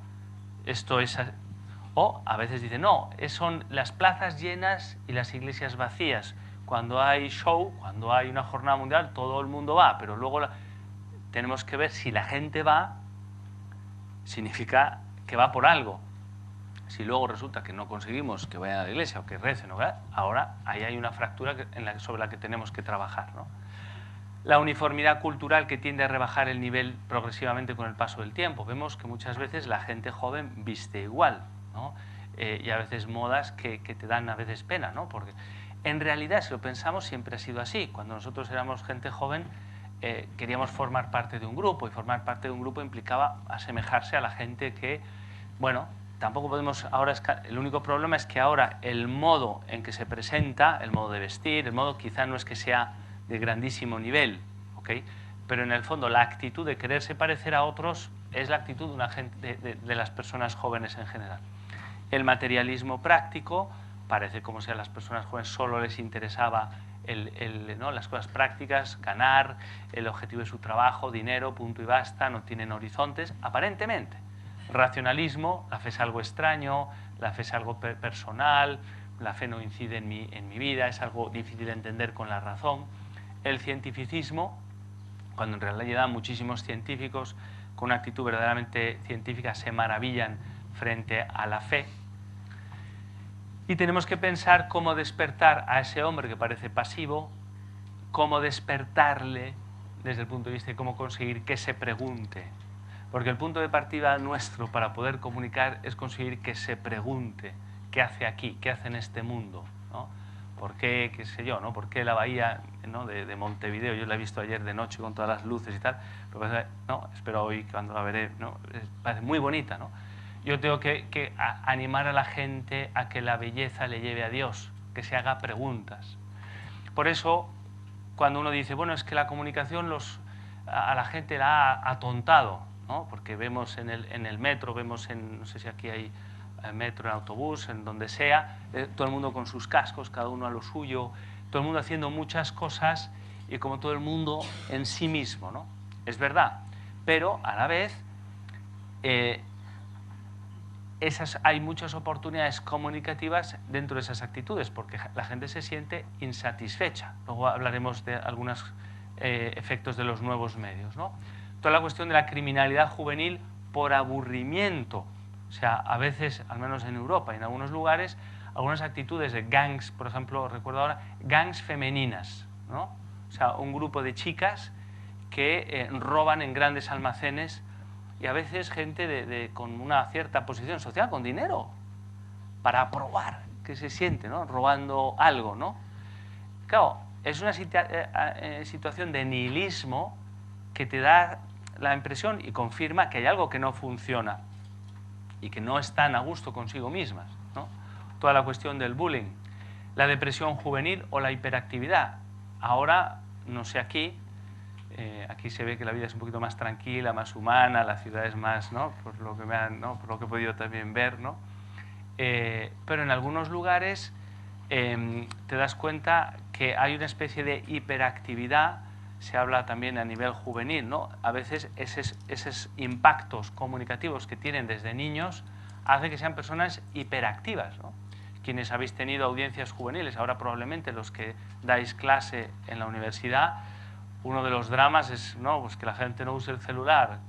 esto es... O a veces dice, no, son las plazas llenas y las iglesias vacías. Cuando hay show, cuando hay una jornada mundial, todo el mundo va, pero luego tenemos que ver si la gente va, significa que va por algo. Si luego resulta que no conseguimos que vayan a la iglesia o que recen, ahora ahí hay una fractura sobre la que tenemos que trabajar, ¿no? La uniformidad cultural que tiende a rebajar el nivel progresivamente con el paso del tiempo. Vemos que muchas veces la gente joven viste igual, ¿no? Y a veces modas que te dan a veces pena, ¿no? Porque en realidad, si lo pensamos, siempre ha sido así. Cuando nosotros éramos gente joven, queríamos formar parte de un grupo, y formar parte de un grupo implicaba asemejarse a la gente que, bueno, tampoco podemos ahora... El único problema es que ahora el modo en que se presenta, el modo de vestir, el modo quizá no es que sea de grandísimo nivel, ¿ok? Pero en el fondo la actitud de quererse parecer a otros es la actitud de, una gente, de las personas jóvenes en general. El materialismo práctico, parece como si a las personas jóvenes solo les interesaba ¿no? las cosas prácticas, ganar, el objetivo de su trabajo, dinero, punto y basta, no tienen horizontes, aparentemente. Racionalismo, la fe es algo extraño, la fe es algo personal, la fe no incide en mi vida, es algo difícil de entender con la razón. El cientificismo, cuando en realidad muchísimos científicos con una actitud verdaderamente científica se maravillan frente a la fe. Y tenemos que pensar cómo despertar a ese hombre que parece pasivo, cómo despertarle desde el punto de vista de cómo conseguir que se pregunte. Porque el punto de partida nuestro para poder comunicar es conseguir que se pregunte qué hace aquí, qué hace en este mundo, ¿no? ¿Por qué, qué sé yo, ¿no? ¿Por qué la bahía, ¿no? de Montevideo? Yo la he visto ayer de noche con todas las luces y tal, pero no, espero hoy cuando la veré, ¿no? Parece muy bonita, ¿no? Yo tengo que animar a la gente a que la belleza le lleve a Dios, que se haga preguntas. Por eso, cuando uno dice, bueno, es que la comunicación a la gente la ha atontado, ¿no? Porque vemos en el metro, vemos no sé si aquí hay metro, en autobús, en donde sea, todo el mundo con sus cascos, cada uno a lo suyo, todo el mundo haciendo muchas cosas y como todo el mundo en sí mismo, ¿no? Es verdad, pero a la vez hay muchas oportunidades comunicativas dentro de esas actitudes, porque la gente se siente insatisfecha. Luego hablaremos de algunos efectos de los nuevos medios, ¿no? Toda la cuestión de la criminalidad juvenil por aburrimiento. sea, a veces, al menos en Europa y en algunos lugares, algunas actitudes de gangs, por ejemplo, recuerdo ahora, gangs femeninas, ¿no? O sea, un grupo de chicas que roban en grandes almacenes y a veces gente con una cierta posición social, con dinero, para probar qué se siente, ¿no? Robando algo, ¿no? Claro, es una situación de nihilismo que te da la impresión y confirma que hay algo que no funciona y que no están a gusto consigo mismas, ¿no? Toda la cuestión del bullying, la depresión juvenil o la hiperactividad. Ahora, no sé aquí, aquí se ve que la vida es un poquito más tranquila, más humana, la ciudad es más, ¿no? Por lo que ¿no? Por lo que he podido también ver, ¿no? Pero en algunos lugares te das cuenta que hay una especie de hiperactividad, se habla también a nivel juvenil, ¿no? A veces esos impactos comunicativos que tienen desde niños hacen que sean personas hiperactivas, ¿no? Quienes habéis tenido audiencias juveniles, ahora probablemente los que dais clase en la universidad, uno de los dramas es, ¿no? Pues que la gente no use el celular,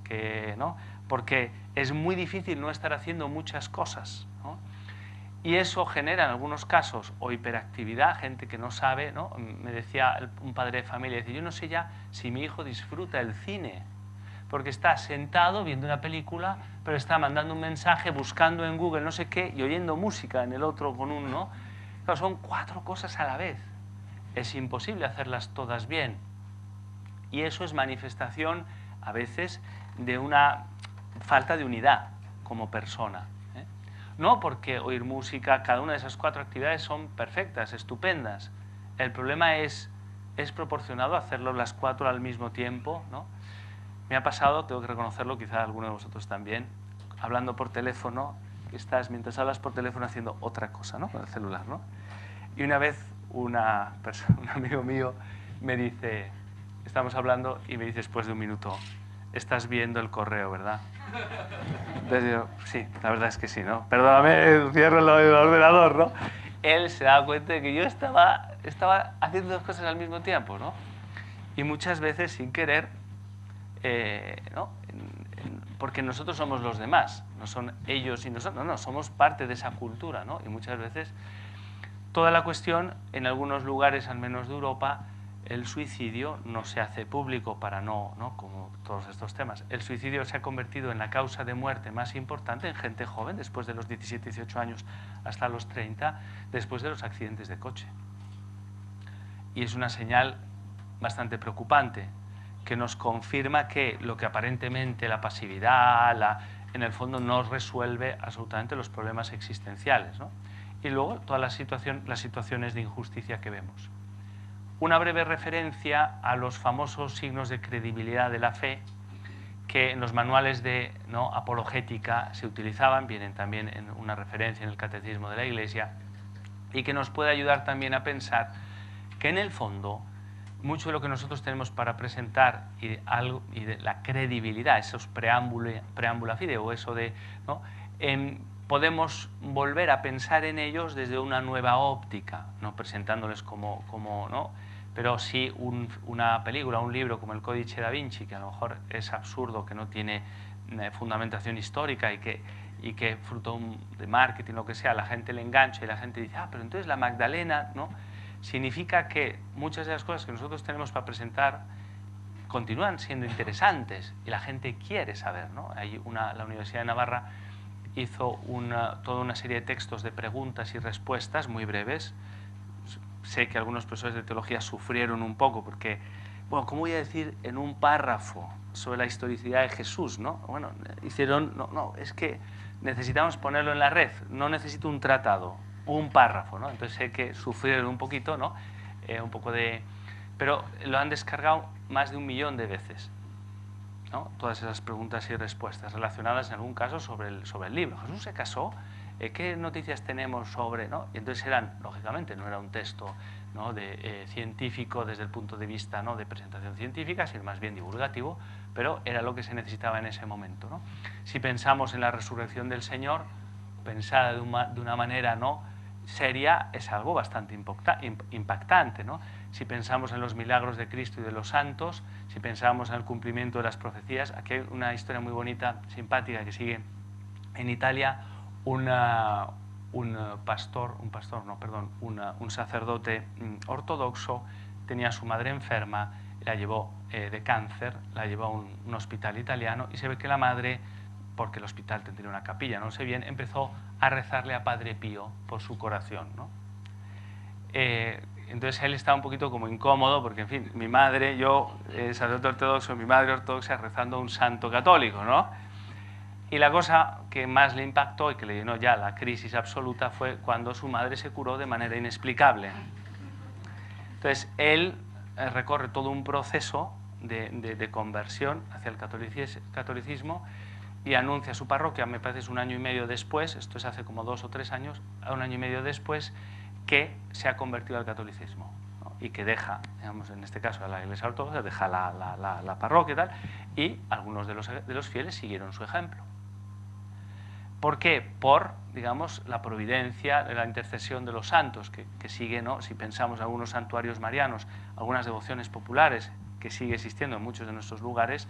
¿no? Porque es muy difícil no estar haciendo muchas cosas, ¿no? Y eso genera en algunos casos o hiperactividad, gente que no sabe, ¿no? Me decía un padre de familia, dice, yo no sé ya si mi hijo disfruta el cine, porque está sentado viendo una película, pero está mandando un mensaje, buscando en Google no sé qué y oyendo música en el otro con uno. Claro, son 4 cosas a la vez. Es imposible hacerlas todas bien. Y eso es manifestación, a veces, de una falta de unidad como persona. No porque oír música, cada una de esas 4 actividades son perfectas, estupendas. El problema es proporcionado hacerlo las 4 al mismo tiempo, ¿no? Me ha pasado, tengo que reconocerlo, quizá alguno de vosotros también, hablando por teléfono, que estás mientras hablas por teléfono haciendo otra cosa, ¿no? Con el celular, ¿no? Y una vez un amigo mío me dice, estamos hablando y me dice después de un minuto, estás viendo el correo, ¿verdad? Entonces yo, sí, la verdad es que sí, ¿no? Perdóname, cierro el ordenador, ¿no? Él se daba cuenta de que yo estaba haciendo 2 cosas al mismo tiempo, ¿no? Y muchas veces sin querer, ¿no? Porque nosotros somos los demás, no son ellos y nosotros, no, somos parte de esa cultura, ¿no? Y muchas veces toda la cuestión, en algunos lugares, al menos de Europa, el suicidio no se hace público para no, como todos estos temas. El suicidio se ha convertido en la causa de muerte más importante en gente joven, después de los 17, 18 años hasta los 30, después de los accidentes de coche. Y es una señal bastante preocupante, que nos confirma que lo que aparentemente la pasividad, en el fondo no resuelve absolutamente los problemas existenciales, ¿no? Y luego todas las situaciones de injusticia que vemos. Una breve referencia a los famosos signos de credibilidad de la fe que en los manuales de apologética se utilizaban, vienen también en una referencia en el Catecismo de la Iglesia, y que nos puede ayudar también a pensar que en el fondo mucho de lo que nosotros tenemos para presentar y de la credibilidad, esos preámbula fide o eso de, ¿no? Podemos volver a pensar en ellos desde una nueva óptica, no presentándoles como ¿no? Pero sí una película, un libro como El Códice da Vinci, que a lo mejor es absurdo, que no tiene fundamentación histórica y que fruto de marketing, lo que sea, la gente le engancha y la gente dice, pero entonces la Magdalena, ¿no? Significa que muchas de las cosas que nosotros tenemos para presentar continúan siendo interesantes y la gente quiere saber, ¿no? La Universidad de Navarra hizo toda una serie de textos de preguntas y respuestas muy breves. Sé que algunos profesores de teología sufrieron un poco porque, bueno, ¿cómo voy a decir en un párrafo sobre la historicidad de Jesús, ¿no? Bueno, es que necesitamos ponerlo en la red, no necesito un tratado, un párrafo, ¿no? Entonces sé que sufrieron un poquito, ¿no? Un poco de... Pero lo han descargado más de 1 millón de veces, ¿no? Todas esas preguntas y respuestas relacionadas en algún caso sobre el libro. Jesús se casó, ¿qué noticias tenemos sobre...? ¿no? Y entonces lógicamente, no era un texto, ¿no? Científico desde el punto de vista, ¿no? de presentación científica, sino más bien divulgativo, pero era lo que se necesitaba en ese momento, ¿no? Si pensamos en la resurrección del Señor, pensada de una manera no seria, es algo bastante impactante, ¿no? Si pensamos en los milagros de Cristo y de los santos, si pensamos en el cumplimiento de las profecías, aquí hay una historia muy bonita, simpática, que sigue en Italia un sacerdote ortodoxo tenía a su madre enferma, la llevó de cáncer, la llevó a un hospital italiano y se ve que la madre, porque el hospital tendría una capilla, no sé bien, empezó a rezarle a Padre Pío por su curación, ¿no? Entonces él estaba un poquito como incómodo porque, en fin, mi madre, yo, sacerdote ortodoxo, mi madre ortodoxa rezando a un santo católico, ¿no? Y la cosa que más le impactó y que le llenó ya la crisis absoluta fue cuando su madre se curó de manera inexplicable. Entonces él recorre todo un proceso de conversión hacia el catolicismo y anuncia a su parroquia, me parece es un año y medio después, esto es hace como 2 o 3 años, un año y medio después, que se ha convertido al catolicismo, ¿no? Y que deja, digamos, en este caso a la Iglesia Ortodoxa, deja la parroquia y tal, y algunos de los fieles siguieron su ejemplo. ¿Por qué? Por, digamos, la providencia, la intercesión de los santos, que sigue, ¿no? Si pensamos en algunos santuarios marianos, algunas devociones populares, que sigue existiendo en muchos de nuestros lugares,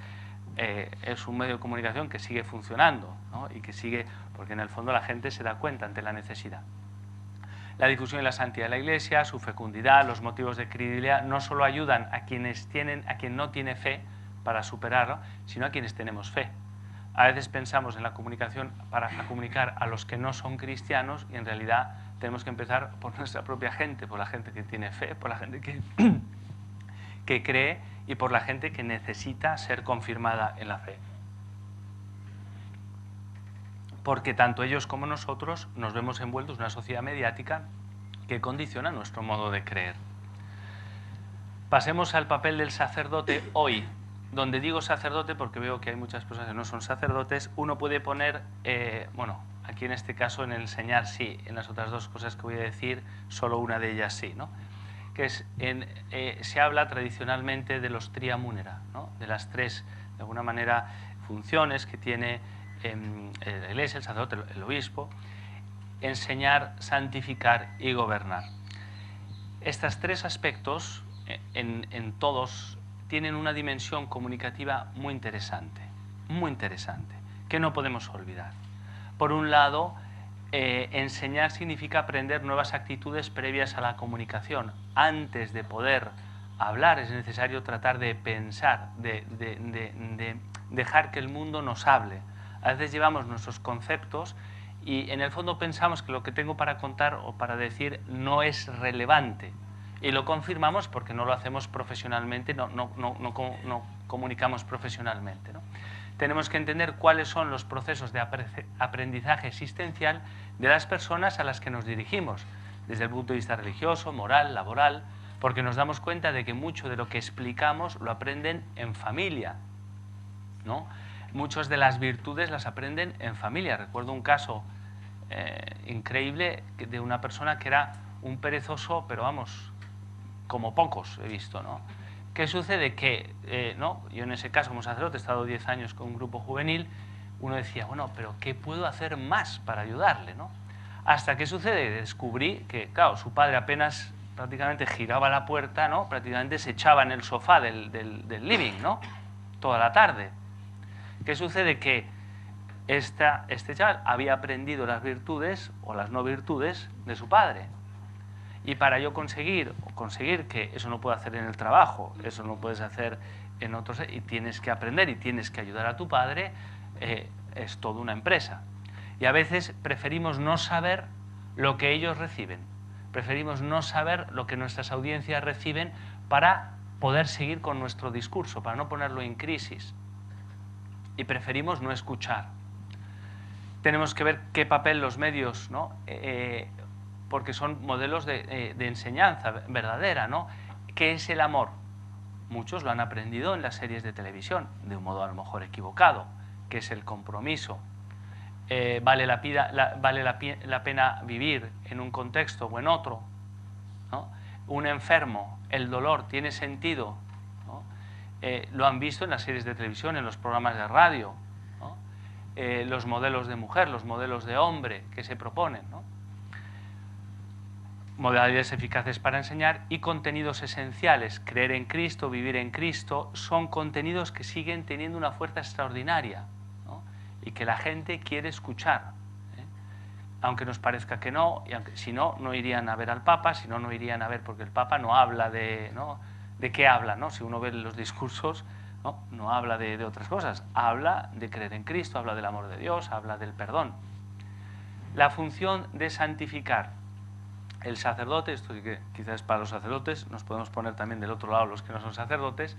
es un medio de comunicación que sigue funcionando, ¿no? Y que sigue, porque en el fondo la gente se da cuenta ante la necesidad. La difusión y la santidad de la Iglesia, su fecundidad, los motivos de credibilidad, no solo ayudan a quien no tiene fe para superarlo, sino a quienes tenemos fe. A veces pensamos en la comunicación para comunicar a los que no son cristianos y en realidad tenemos que empezar por nuestra propia gente, por la gente que tiene fe, por la gente que cree y por la gente que necesita ser confirmada en la fe. Porque tanto ellos como nosotros nos vemos envueltos en una sociedad mediática que condiciona nuestro modo de creer. Pasemos al papel del sacerdote hoy. Donde digo sacerdote, porque veo que hay muchas personas que no son sacerdotes, uno puede poner, bueno, aquí en este caso en enseñar sí, en las otras 2 cosas que voy a decir, solo una de ellas sí, ¿no? Que es, se habla tradicionalmente de los triamunera, ¿no? De las 3, de alguna manera, funciones que tiene la Iglesia, el sacerdote, el obispo: enseñar, santificar y gobernar. Estos 3 aspectos, en todos, tienen una dimensión comunicativa muy interesante, que no podemos olvidar. Por un lado, enseñar significa aprender nuevas actitudes previas a la comunicación. Antes de poder hablar es necesario tratar de pensar, de dejar que el mundo nos hable. A veces llevamos nuestros conceptos y en el fondo pensamos que lo que tengo para contar o para decir no es relevante. Y lo confirmamos porque no lo hacemos profesionalmente, no comunicamos profesionalmente, ¿no? Tenemos que entender cuáles son los procesos de aprendizaje existencial de las personas a las que nos dirigimos, desde el punto de vista religioso, moral, laboral, porque nos damos cuenta de que mucho de lo que explicamos lo aprenden en familia, ¿no? Muchas de las virtudes las aprenden en familia. Recuerdo un caso increíble de una persona que era un perezoso, pero vamos, como pocos he visto, ¿no? ¿Qué sucede? Que, ¿no? Yo en ese caso como sacerdote he estado 10 años con un grupo juvenil, uno decía, bueno, pero ¿qué puedo hacer más para ayudarle, ¿no? Hasta que sucede, descubrí que, claro, su padre apenas prácticamente giraba la puerta, ¿no? Prácticamente se echaba en el sofá del living, ¿no? Toda la tarde. ¿Qué sucede? Que este chaval había aprendido las virtudes o las no virtudes de su padre. Y para yo conseguir que eso no puedo hacer en el trabajo, eso no puedes hacer en otros, y tienes que aprender y tienes que ayudar a tu padre, es toda una empresa. Y a veces preferimos no saber lo que ellos reciben, preferimos no saber lo que nuestras audiencias reciben para poder seguir con nuestro discurso, para no ponerlo en crisis. Y preferimos no escuchar. Tenemos que ver qué papel los medios, ¿no? Porque son modelos de enseñanza verdadera, ¿no? ¿Qué es el amor? Muchos lo han aprendido en las series de televisión, de un modo a lo mejor equivocado. ¿Qué es el compromiso? ¿Vale la pena vivir en un contexto o en otro, ¿no? Un enfermo, el dolor tiene sentido, ¿no? Lo han visto en las series de televisión, en los programas de radio, ¿no? Los modelos de mujer, los modelos de hombre que se proponen, ¿no? Modalidades eficaces para enseñar y contenidos esenciales. Creer en Cristo, vivir en Cristo, son contenidos que siguen teniendo una fuerza extraordinaria, ¿no? y que la gente quiere escuchar, aunque nos parezca que no, y aunque, si no, no irían a ver al Papa, si no, no irían a ver, porque el Papa no habla de, ¿no? ¿De qué habla? ¿No? Si uno ve los discursos, no habla de otras cosas, habla de creer en Cristo, habla del amor de Dios, habla del perdón. La función de santificar el sacerdote, esto sí que quizás para los sacerdotes, nos podemos poner también del otro lado los que no son sacerdotes.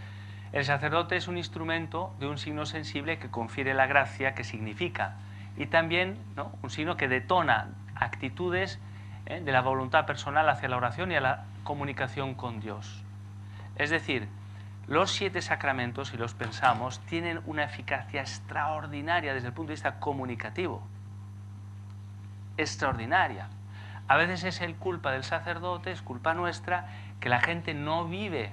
El sacerdote es un instrumento de un signo sensible que confiere la gracia que significa, y también, ¿no?, un signo que detona actitudes de la voluntad personal hacia la oración y a la comunicación con Dios. Es decir, los 7 sacramentos, si los pensamos, tienen una eficacia extraordinaria desde el punto de vista comunicativo. Extraordinaria. A veces es culpa del sacerdote, es culpa nuestra, que la gente no vive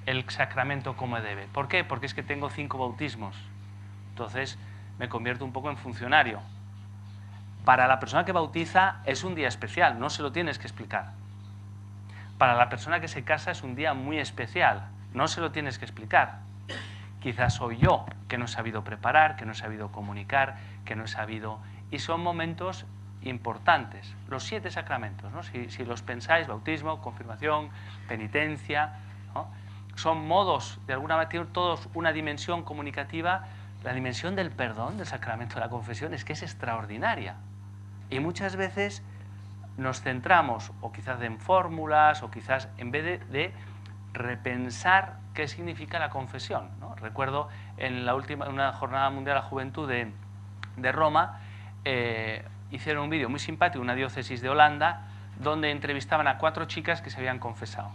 el sacramento como debe. ¿Por qué? Porque es que tengo 5 bautismos. Entonces me convierto un poco en funcionario. Para la persona que bautiza es un día especial, no se lo tienes que explicar. Para la persona que se casa es un día muy especial, no se lo tienes que explicar. Quizás soy yo que no he sabido preparar, que no he sabido comunicar, que no he sabido... Y son momentos importantes, los 7 sacramentos, ¿no? Si los pensáis, bautismo, confirmación, penitencia, ¿no?, son modos, de alguna manera, tienen todos una dimensión comunicativa. La dimensión del perdón, del sacramento de la confesión, es que es extraordinaria. Y muchas veces nos centramos, o quizás en fórmulas, o quizás en vez de repensar qué significa la confesión, ¿no? Recuerdo en una Jornada Mundial de la Juventud de Roma, hicieron un vídeo muy simpático, una diócesis de Holanda, donde entrevistaban a 4 chicas que se habían confesado.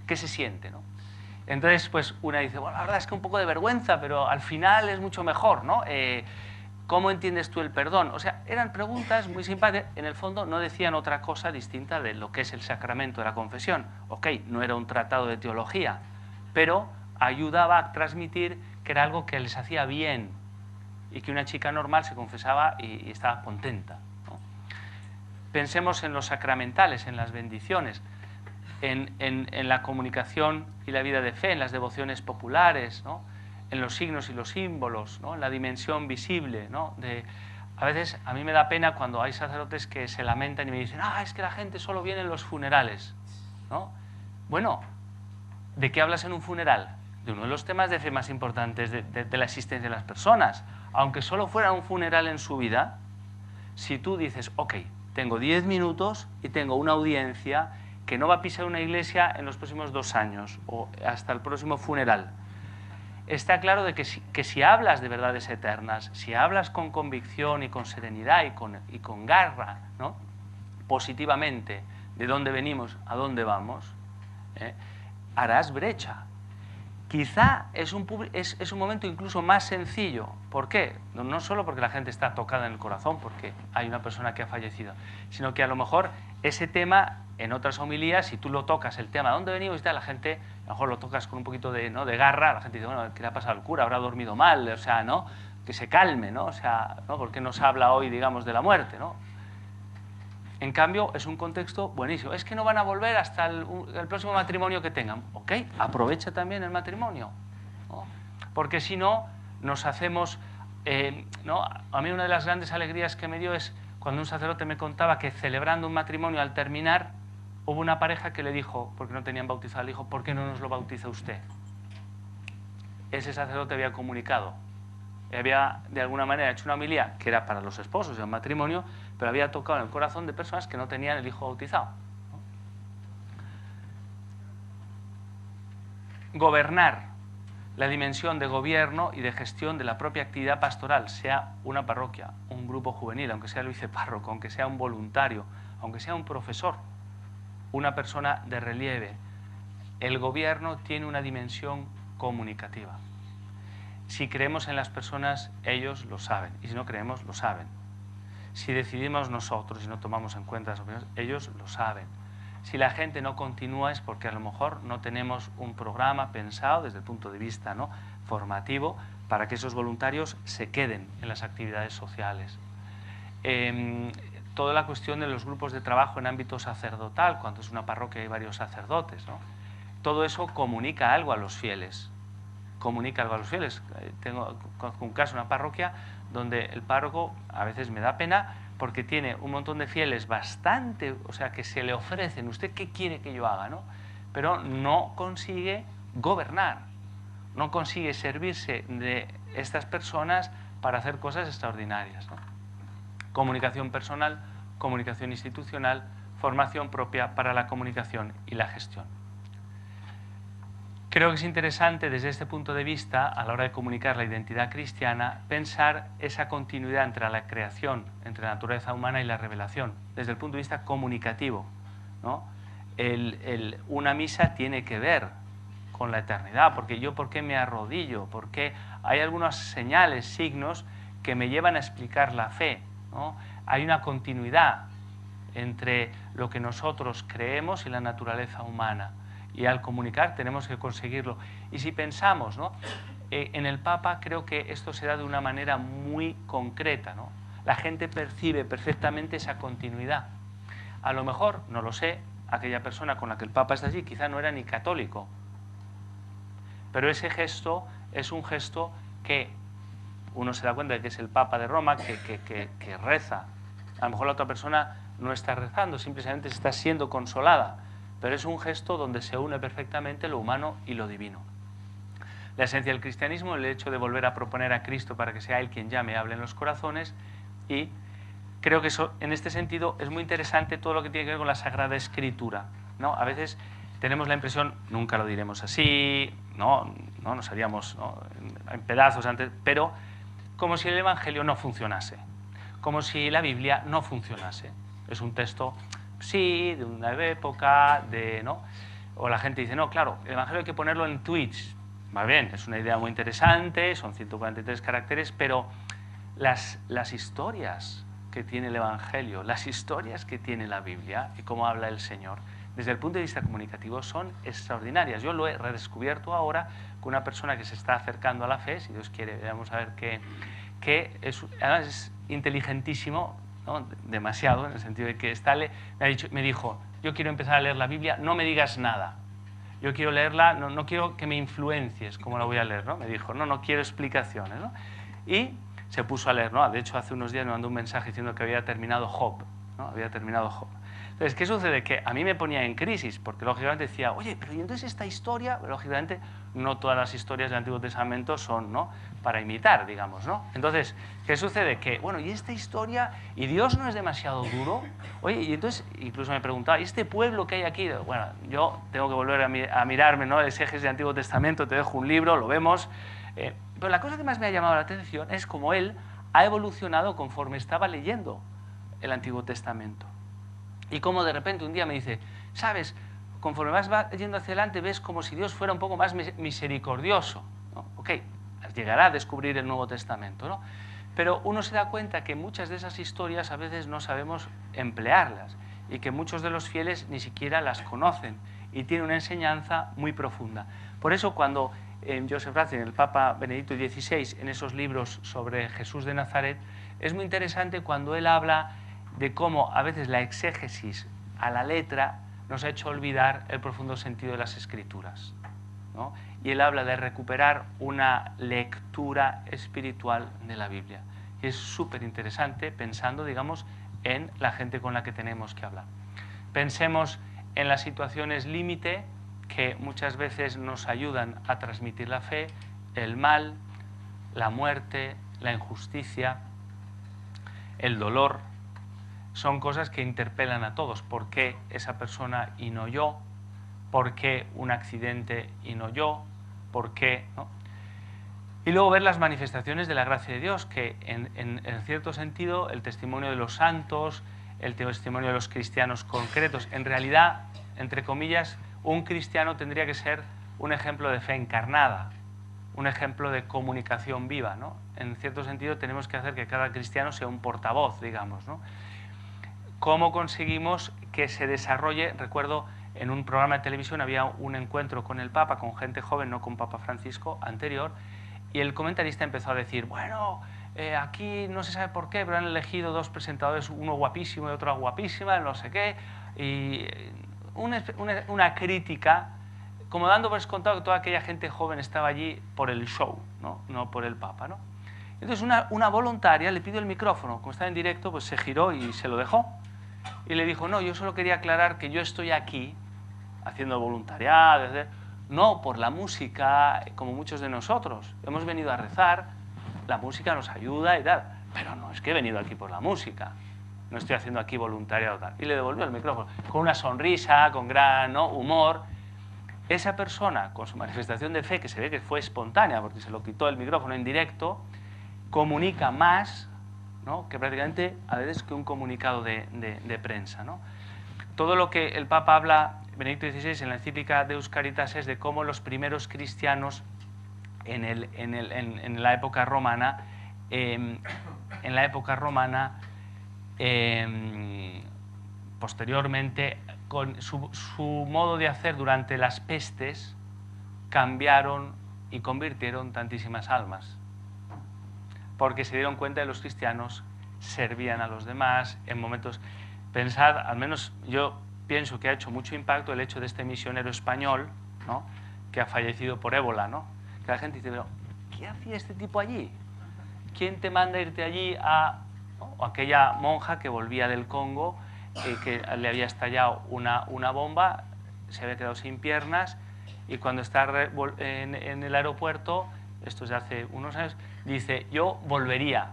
¿Qué se siente, no? Entonces, pues una dice, bueno, la verdad es que un poco de vergüenza, pero al final es mucho mejor, ¿no? ¿Cómo entiendes tú el perdón? O sea, eran preguntas muy simpáticas. En el fondo no decían otra cosa distinta de lo que es el sacramento de la confesión. Ok, no era un tratado de teología, pero ayudaba a transmitir que era algo que les hacía bien y que una chica normal se confesaba y estaba contenta, ¿no? Pensemos en los sacramentales, en las bendiciones, en la comunicación y la vida de fe, en las devociones populares, ¿no?, en los signos y los símbolos, ¿no?, en la dimensión visible, ¿no? A veces a mí me da pena cuando hay sacerdotes que se lamentan y me dicen, es que la gente solo viene en los funerales, ¿no? Bueno, ¿de qué hablas en un funeral? De uno de los temas de fe más importantes de la existencia de las personas. Aunque solo fuera un funeral en su vida, si tú dices, ok, tengo 10 minutos y tengo una audiencia que no va a pisar una iglesia en los próximos 2 años o hasta el próximo funeral, está claro de que si hablas de verdades eternas, si hablas con convicción y con serenidad y con garra, ¿no?, positivamente, de dónde venimos, a dónde vamos, harás brecha. Quizá es un momento incluso más sencillo. ¿Por qué? No solo porque la gente está tocada en el corazón, porque hay una persona que ha fallecido, sino que a lo mejor ese tema, en otras homilías, si tú lo tocas, el tema, ¿de dónde venimos? Y tal, la gente, a lo mejor lo tocas con un poquito de garra, la gente dice, bueno, ¿qué le ha pasado al cura? ¿Habrá dormido mal? O sea, ¿no?, que se calme, ¿no? O sea, ¿no?, ¿por qué nos habla hoy, digamos, de la muerte, ¿no? En cambio, es un contexto buenísimo. Es que no van a volver hasta el próximo matrimonio que tengan. Ok, aprovecha también el matrimonio, ¿no? Porque si no, nos hacemos... ¿no? A mí una de las grandes alegrías que me dio es cuando un sacerdote me contaba que celebrando un matrimonio, al terminar, hubo una pareja que le dijo, porque no tenían bautizado, le dijo, ¿por qué no nos lo bautiza usted? Ese sacerdote había comunicado, había de alguna manera hecho una homilía que era para los esposos del matrimonio, pero había tocado en el corazón de personas que no tenían el hijo bautizado, ¿no? Gobernar, la dimensión de gobierno y de gestión de la propia actividad pastoral, sea una parroquia, un grupo juvenil, aunque sea el vicepárroco, aunque sea un voluntario, aunque sea un profesor, una persona de relieve. El gobierno tiene una dimensión comunicativa. Si creemos en las personas, ellos lo saben, y si no creemos, lo saben. Si decidimos nosotros y no tomamos en cuenta las opiniones, ellos lo saben. Si la gente no continúa es porque a lo mejor no tenemos un programa pensado desde el punto de vista, ¿no?, formativo para que esos voluntarios se queden en las actividades sociales. Toda la cuestión de los grupos de trabajo en ámbito sacerdotal, cuando es una parroquia y hay varios sacerdotes, ¿no? Todo eso comunica algo a los fieles. Comunica algo a los fieles. Tengo un caso, una parroquia donde el párroco a veces me da pena porque tiene un montón de fieles bastante, o sea, que se le ofrecen, ¿usted qué quiere que yo haga?, ¿no? Pero no consigue gobernar, no consigue servirse de estas personas para hacer cosas extraordinarias, ¿no? Comunicación personal, comunicación institucional, formación propia para la comunicación y la gestión. Creo que es interesante desde este punto de vista, a la hora de comunicar la identidad cristiana, pensar esa continuidad entre la creación, entre la naturaleza humana y la revelación, desde el punto de vista comunicativo, ¿no? Una misa tiene que ver con la eternidad, porque yo, ¿por qué me arrodillo? Porque hay algunas señales, signos que me llevan a explicar la fe, ¿no? Hay una continuidad entre lo que nosotros creemos y la naturaleza humana, y al comunicar tenemos que conseguirlo. Y si pensamos, ¿no?, en el Papa, creo que esto se da de una manera muy concreta, ¿no? La gente percibe perfectamente esa continuidad. A lo mejor, no lo sé, aquella persona con la que el Papa está allí quizá no era ni católico, pero ese gesto es un gesto que uno se da cuenta de que es el Papa de Roma, que reza. A lo mejor la otra persona no está rezando, simplemente está siendo consolada, pero es un gesto donde se une perfectamente lo humano y lo divino. La esencia del cristianismo, el hecho de volver a proponer a Cristo para que sea Él quien llame, hable en los corazones, y creo que eso, en este sentido, es muy interesante todo lo que tiene que ver con la Sagrada Escritura, ¿no? A veces tenemos la impresión, nunca lo diremos así, no nos haríamos, ¿no?, en pedazos antes, pero como si el Evangelio no funcionase, como si la Biblia no funcionase. Es un texto, sí, de una época, ¿no? O la gente dice, no, claro, el Evangelio hay que ponerlo en tweets. Va bien, es una idea muy interesante, son 143 caracteres, pero las historias que tiene el Evangelio, las historias que tiene la Biblia y cómo habla el Señor, desde el punto de vista comunicativo son extraordinarias. Yo lo he redescubierto ahora con una persona que se está acercando a la fe, si Dios quiere, vamos a ver además es inteligentísimo, ¿no?, demasiado, en el sentido de que me dijo, yo quiero empezar a leer la Biblia, no me digas nada, yo quiero leerla, no quiero que me influencies como la voy a leer, ¿no? Me dijo, no quiero explicaciones, ¿no? Y se puso a leer, ¿no? De hecho, hace unos días me mandó un mensaje diciendo que había terminado Job, ¿no? Había terminado Job. Entonces, ¿qué sucede? Que a mí me ponía en crisis, porque lógicamente decía, oye, pero ¿y entonces esta historia? Lógicamente, no todas las historias del Antiguo Testamento son, ¿no?, para imitar, digamos, ¿no? Entonces, ¿qué sucede? Que, bueno, ¿y esta historia? ¿Y Dios no es demasiado duro? Oye, y entonces, incluso me preguntaba, ¿y este pueblo que hay aquí? Bueno, yo tengo que volver a mirarme, ¿no?, exégesis del Antiguo Testamento, te dejo un libro, lo vemos. Pero la cosa que más me ha llamado la atención es cómo él ha evolucionado conforme estaba leyendo el Antiguo Testamento. Y cómo de repente un día me dice, ¿sabes? Conforme vas yendo hacia adelante ves como si Dios fuera un poco más misericordioso, ¿no? Ok, llegará a descubrir el Nuevo Testamento, ¿no? Pero uno se da cuenta que muchas de esas historias a veces no sabemos emplearlas y que muchos de los fieles ni siquiera las conocen y tiene una enseñanza muy profunda. Por eso cuando Joseph Ratzinger, el Papa Benedicto XVI, en esos libros sobre Jesús de Nazaret, es muy interesante cuando él habla de cómo a veces la exégesis a la letra nos ha hecho olvidar el profundo sentido de las Escrituras, ¿no? Y él habla de recuperar una lectura espiritual de la Biblia. Y es súper interesante pensando, digamos, en la gente con la que tenemos que hablar. Pensemos en las situaciones límite que muchas veces nos ayudan a transmitir la fe, el mal, la muerte, la injusticia, el dolor. Son cosas que interpelan a todos. ¿Por qué esa persona y no yo? ¿Por qué un accidente y no yo? ¿Por qué, no? Y luego ver las manifestaciones de la gracia de Dios, que en cierto sentido el testimonio de los santos, el testimonio de los cristianos concretos, en realidad, entre comillas, un cristiano tendría que ser un ejemplo de fe encarnada, un ejemplo de comunicación viva, ¿no? En cierto sentido tenemos que hacer que cada cristiano sea un portavoz, digamos, ¿no? ¿Cómo conseguimos que se desarrolle? Recuerdo, en un programa de televisión había un encuentro con el Papa, con gente joven, no con Papa Francisco, anterior, y el comentarista empezó a decir, bueno, aquí no se sabe por qué, pero han elegido dos presentadores, uno guapísimo y otro guapísima, no sé qué, y una crítica, como dando por descontado que toda aquella gente joven estaba allí por el show, no por el Papa, ¿no? Entonces una voluntaria le pidió el micrófono, como estaba en directo, pues se giró y se lo dejó. Y le dijo, no, yo solo quería aclarar que yo estoy aquí haciendo voluntariado, no por la música, como muchos de nosotros. Hemos venido a rezar, la música nos ayuda y tal, pero no es que he venido aquí por la música, no estoy haciendo aquí voluntariado tal. Y le devolvió el micrófono, con una sonrisa, con gran humor. Esa persona, con su manifestación de fe, que se ve que fue espontánea, porque se lo quitó el micrófono en directo, comunica más, ¿no?, que prácticamente a veces que un comunicado de prensa, ¿no? Todo lo que el Papa habla, Benedicto XVI, en la encíclica Deus Caritas, es de cómo los primeros cristianos en la época romana, posteriormente, con su modo de hacer durante las pestes, cambiaron y convirtieron tantísimas almas, porque se dieron cuenta de los cristianos servían a los demás en momentos. Pensad, al menos yo pienso que ha hecho mucho impacto el hecho de este misionero español, ¿no?, que ha fallecido por ébola, ¿no? Que la gente dice, pero ¿qué hacía este tipo allí? ¿Quién te manda a irte allí ¿no? O aquella monja que volvía del Congo, que le había estallado una bomba, se había quedado sin piernas, y cuando está en el aeropuerto, esto es de hace unos años, dice, yo volvería,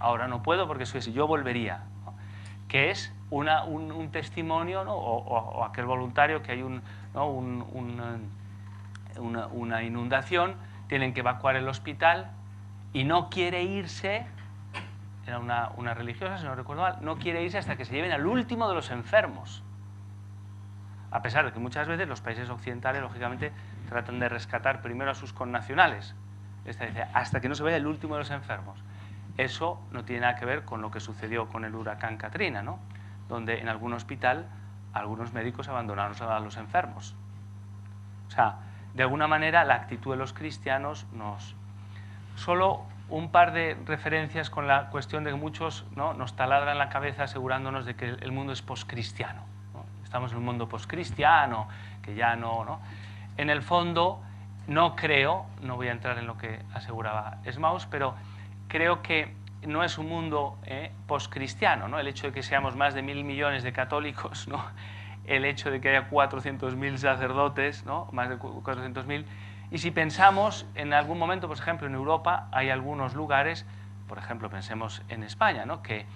ahora no puedo porque soy así, yo volvería, ¿no? Que es un testimonio, ¿no? O aquel voluntario que hay una inundación, tienen que evacuar el hospital y no quiere irse, era una religiosa, si no recuerdo mal, no quiere irse hasta que se lleven al último de los enfermos. A pesar de que muchas veces los países occidentales, lógicamente, tratan de rescatar primero a sus connacionales. Esta dice, hasta que no se vaya el último de los enfermos. Eso no tiene nada que ver con lo que sucedió con el huracán Katrina, ¿no?, donde en algún hospital algunos médicos abandonaron a los enfermos. O sea, de alguna manera la actitud de los cristianos nos... Solo un par de referencias con la cuestión de que muchos, ¿no?, nos taladran la cabeza asegurándonos de que el mundo es poscristiano, ¿no? Estamos en un mundo poscristiano, que ya no... En el fondo, no creo, no voy a entrar en lo que aseguraba Smaus, pero creo que no es un mundo poscristiano, ¿no? El hecho de que seamos más de 1.000 millones de católicos, ¿no?, el hecho de que haya 400.000 sacerdotes, ¿no?, más de 400.000, y si pensamos en algún momento, por ejemplo, en Europa hay algunos lugares, por ejemplo, pensemos en España, ¿no?, que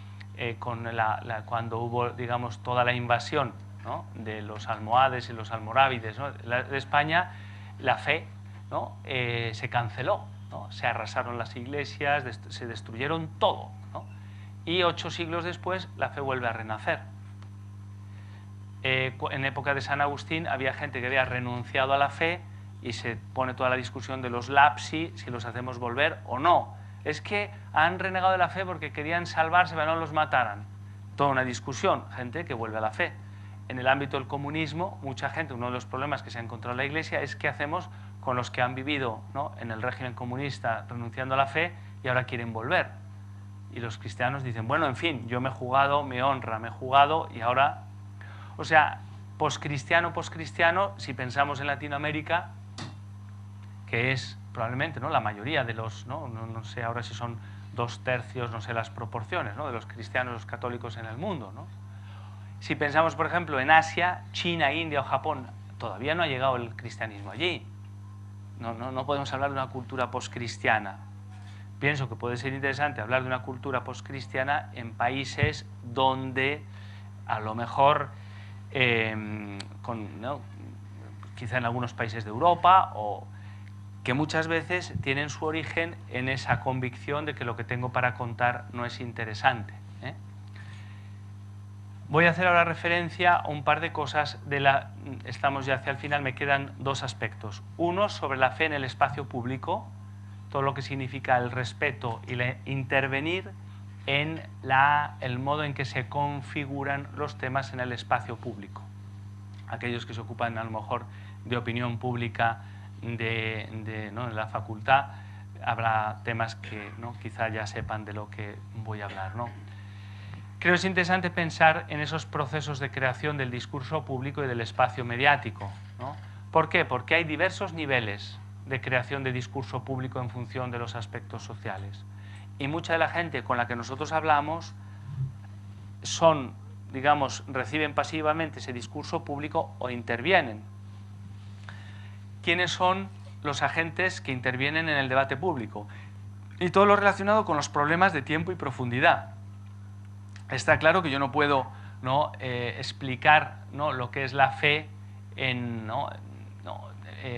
cuando hubo, digamos, toda la invasión, ¿no?, de los almohades y los almorávides, ¿no?, de España, la fe, ¿no?, se canceló, ¿no?, se arrasaron las iglesias, se destruyeron todo, ¿no?, y 8 siglos después la fe vuelve a renacer. En época de San Agustín había gente que había renunciado a la fe y se pone toda la discusión de los lapsi, si los hacemos volver o no. Es que han renegado de la fe porque querían salvarse para que no los mataran. Toda una discusión, gente que vuelve a la fe. En el ámbito del comunismo, mucha gente, uno de los problemas que se ha encontrado en la Iglesia es qué hacemos con los que han vivido, ¿no?, en el régimen comunista renunciando a la fe y ahora quieren volver. Y los cristianos dicen, bueno, en fin, yo me he jugado, mi honra, me he jugado y ahora... O sea, poscristiano, si pensamos en Latinoamérica, que es probablemente, ¿no?, la mayoría de los, no sé ahora si son 2/3, no sé las proporciones, ¿no?, de los cristianos, los católicos en el mundo, ¿no? Si pensamos, por ejemplo, en Asia, China, India o Japón, todavía no ha llegado el cristianismo allí. No podemos hablar de una cultura poscristiana. Pienso que puede ser interesante hablar de una cultura poscristiana en países donde a lo mejor, ¿no?, quizá en algunos países de Europa, o que muchas veces tienen su origen en esa convicción de que lo que tengo para contar no es interesante, ¿eh? Voy a hacer ahora referencia a un par de cosas estamos ya hacia el final, me quedan 2 aspectos. Uno, sobre la fe en el espacio público, todo lo que significa el respeto y intervenir en el modo en que se configuran los temas en el espacio público. Aquellos que se ocupan a lo mejor de opinión pública ¿no?, en la facultad, habrá temas que, ¿no?, quizá ya sepan de lo que voy a hablar, ¿no? Creo que es interesante pensar en esos procesos de creación del discurso público y del espacio mediático, ¿no? ¿Por qué? Porque hay diversos niveles de creación de discurso público en función de los aspectos sociales. Y mucha de la gente con la que nosotros hablamos son, digamos, reciben pasivamente ese discurso público o intervienen. ¿Quiénes son los agentes que intervienen en el debate público? Y todo lo relacionado con los problemas de tiempo y profundidad. Está claro que yo no puedo explicar lo que es la fe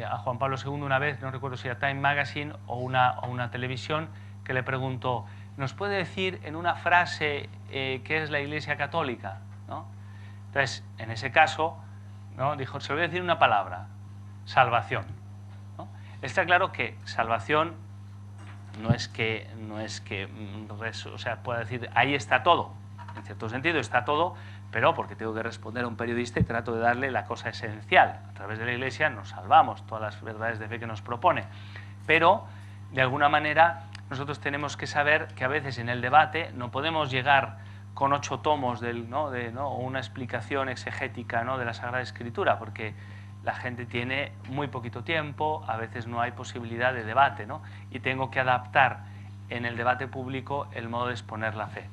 a Juan Pablo II una vez, no recuerdo si era Time Magazine o una televisión, que le preguntó, ¿nos puede decir en una frase qué es la Iglesia Católica? ¿No? Entonces, en ese caso, dijo, se lo voy a decir una palabra, salvación. ¿No? Está claro que salvación no es que o sea, pueda decir, ahí está todo. En cierto sentido está todo, pero porque tengo que responder a un periodista y trato de darle la cosa esencial. A través de la Iglesia nos salvamos, todas las verdades de fe que nos propone. Pero, de alguna manera, nosotros tenemos que saber que a veces en el debate no podemos llegar con 8 tomos o una explicación exegética de la Sagrada Escritura, porque la gente tiene muy poquito tiempo, a veces no hay posibilidad de debate, y tengo que adaptar en el debate público el modo de exponer la fe.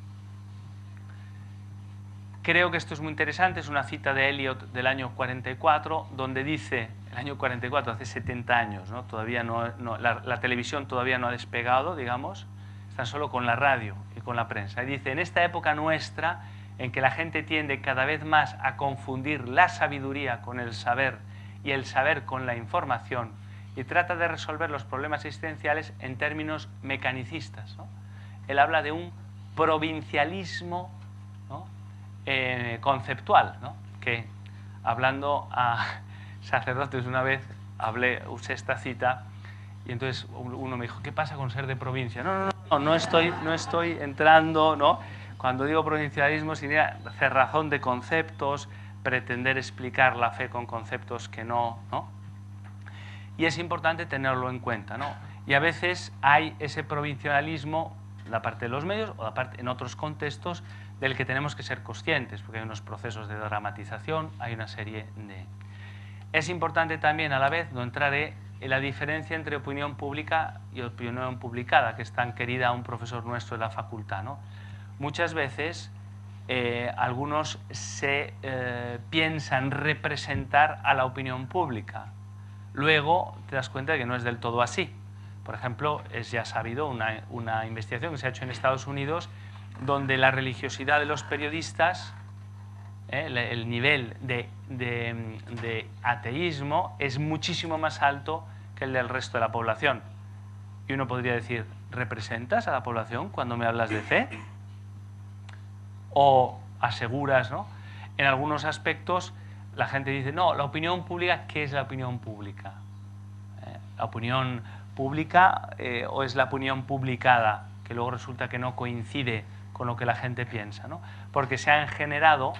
Creo que esto es muy interesante, es una cita de Eliot del año 44, donde dice, el año 44, hace 70 años, todavía la televisión todavía no ha despegado, digamos, están solo con la radio y con la prensa. Y dice, en esta época nuestra, en que la gente tiende cada vez más a confundir la sabiduría con el saber y el saber con la información, y trata de resolver los problemas existenciales en términos mecanicistas. Él habla de un provincialismo conceptual, que hablando a sacerdotes una vez usé esta cita y entonces uno me dijo, ¿qué pasa con ser de provincia? No estoy entrando, cuando digo provincialismo significa cerrazón de conceptos, pretender explicar la fe con conceptos que no. Y es importante tenerlo en cuenta, y a veces hay ese provincialismo, la parte de los medios o la parte en otros contextos, del que tenemos que ser conscientes, porque hay unos procesos de dramatización, hay una serie de... Es importante también, a la vez, no entraré en la diferencia entre opinión pública y opinión publicada, que es tan querida a un profesor nuestro de la facultad. Muchas veces algunos se piensan representar a la opinión pública. Luego te das cuenta de que no es del todo así. Por ejemplo, es ya sabido una investigación que se ha hecho en Estados Unidos donde la religiosidad de los periodistas, el nivel de ateísmo es muchísimo más alto que el del resto de la población. Y uno podría decir, ¿representas a la población cuando me hablas de fe? O aseguras, En algunos aspectos la gente dice, no, la opinión pública, ¿qué es la opinión pública? La opinión pública o es la opinión publicada, que luego resulta que no coincide con lo que la gente piensa, porque se han generado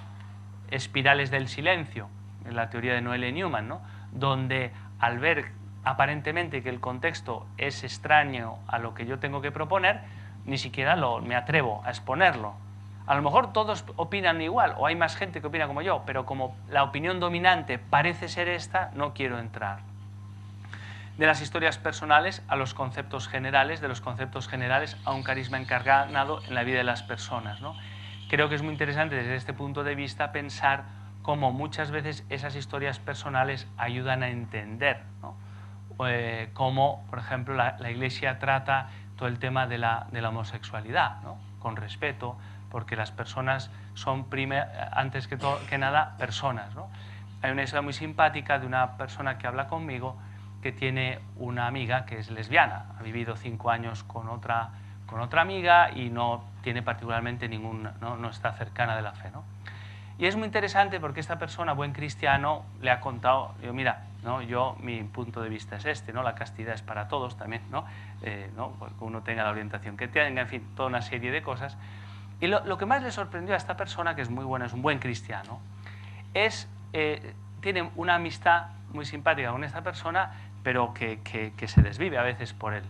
espirales del silencio, en la teoría de Noelle Newman, donde al ver aparentemente que el contexto es extraño a lo que yo tengo que proponer, ni siquiera me atrevo a exponerlo. A lo mejor todos opinan igual, o hay más gente que opina como yo, pero como la opinión dominante parece ser esta, no quiero entrar. De las historias personales a los conceptos generales, de los conceptos generales a un carisma encarnado en la vida de las personas. Creo que es muy interesante desde este punto de vista pensar cómo muchas veces esas historias personales ayudan a entender, cómo, por ejemplo, la Iglesia trata todo el tema de la homosexualidad, con respeto, porque las personas son antes que nada personas. Hay una historia muy simpática de una persona que habla conmigo que tiene una amiga que es lesbiana, ha vivido 5 años con otra amiga y no tiene particularmente no está cercana de la fe. Y es muy interesante porque esta persona, buen cristiano, le ha contado, mira, mi punto de vista es este, la castidad es para todos también, porque uno tenga la orientación que tenga, en fin, toda una serie de cosas. Y lo que más le sorprendió a esta persona, que es muy buena, es un buen cristiano, tiene una amistad muy simpática con esta persona, pero que se desvive a veces por él,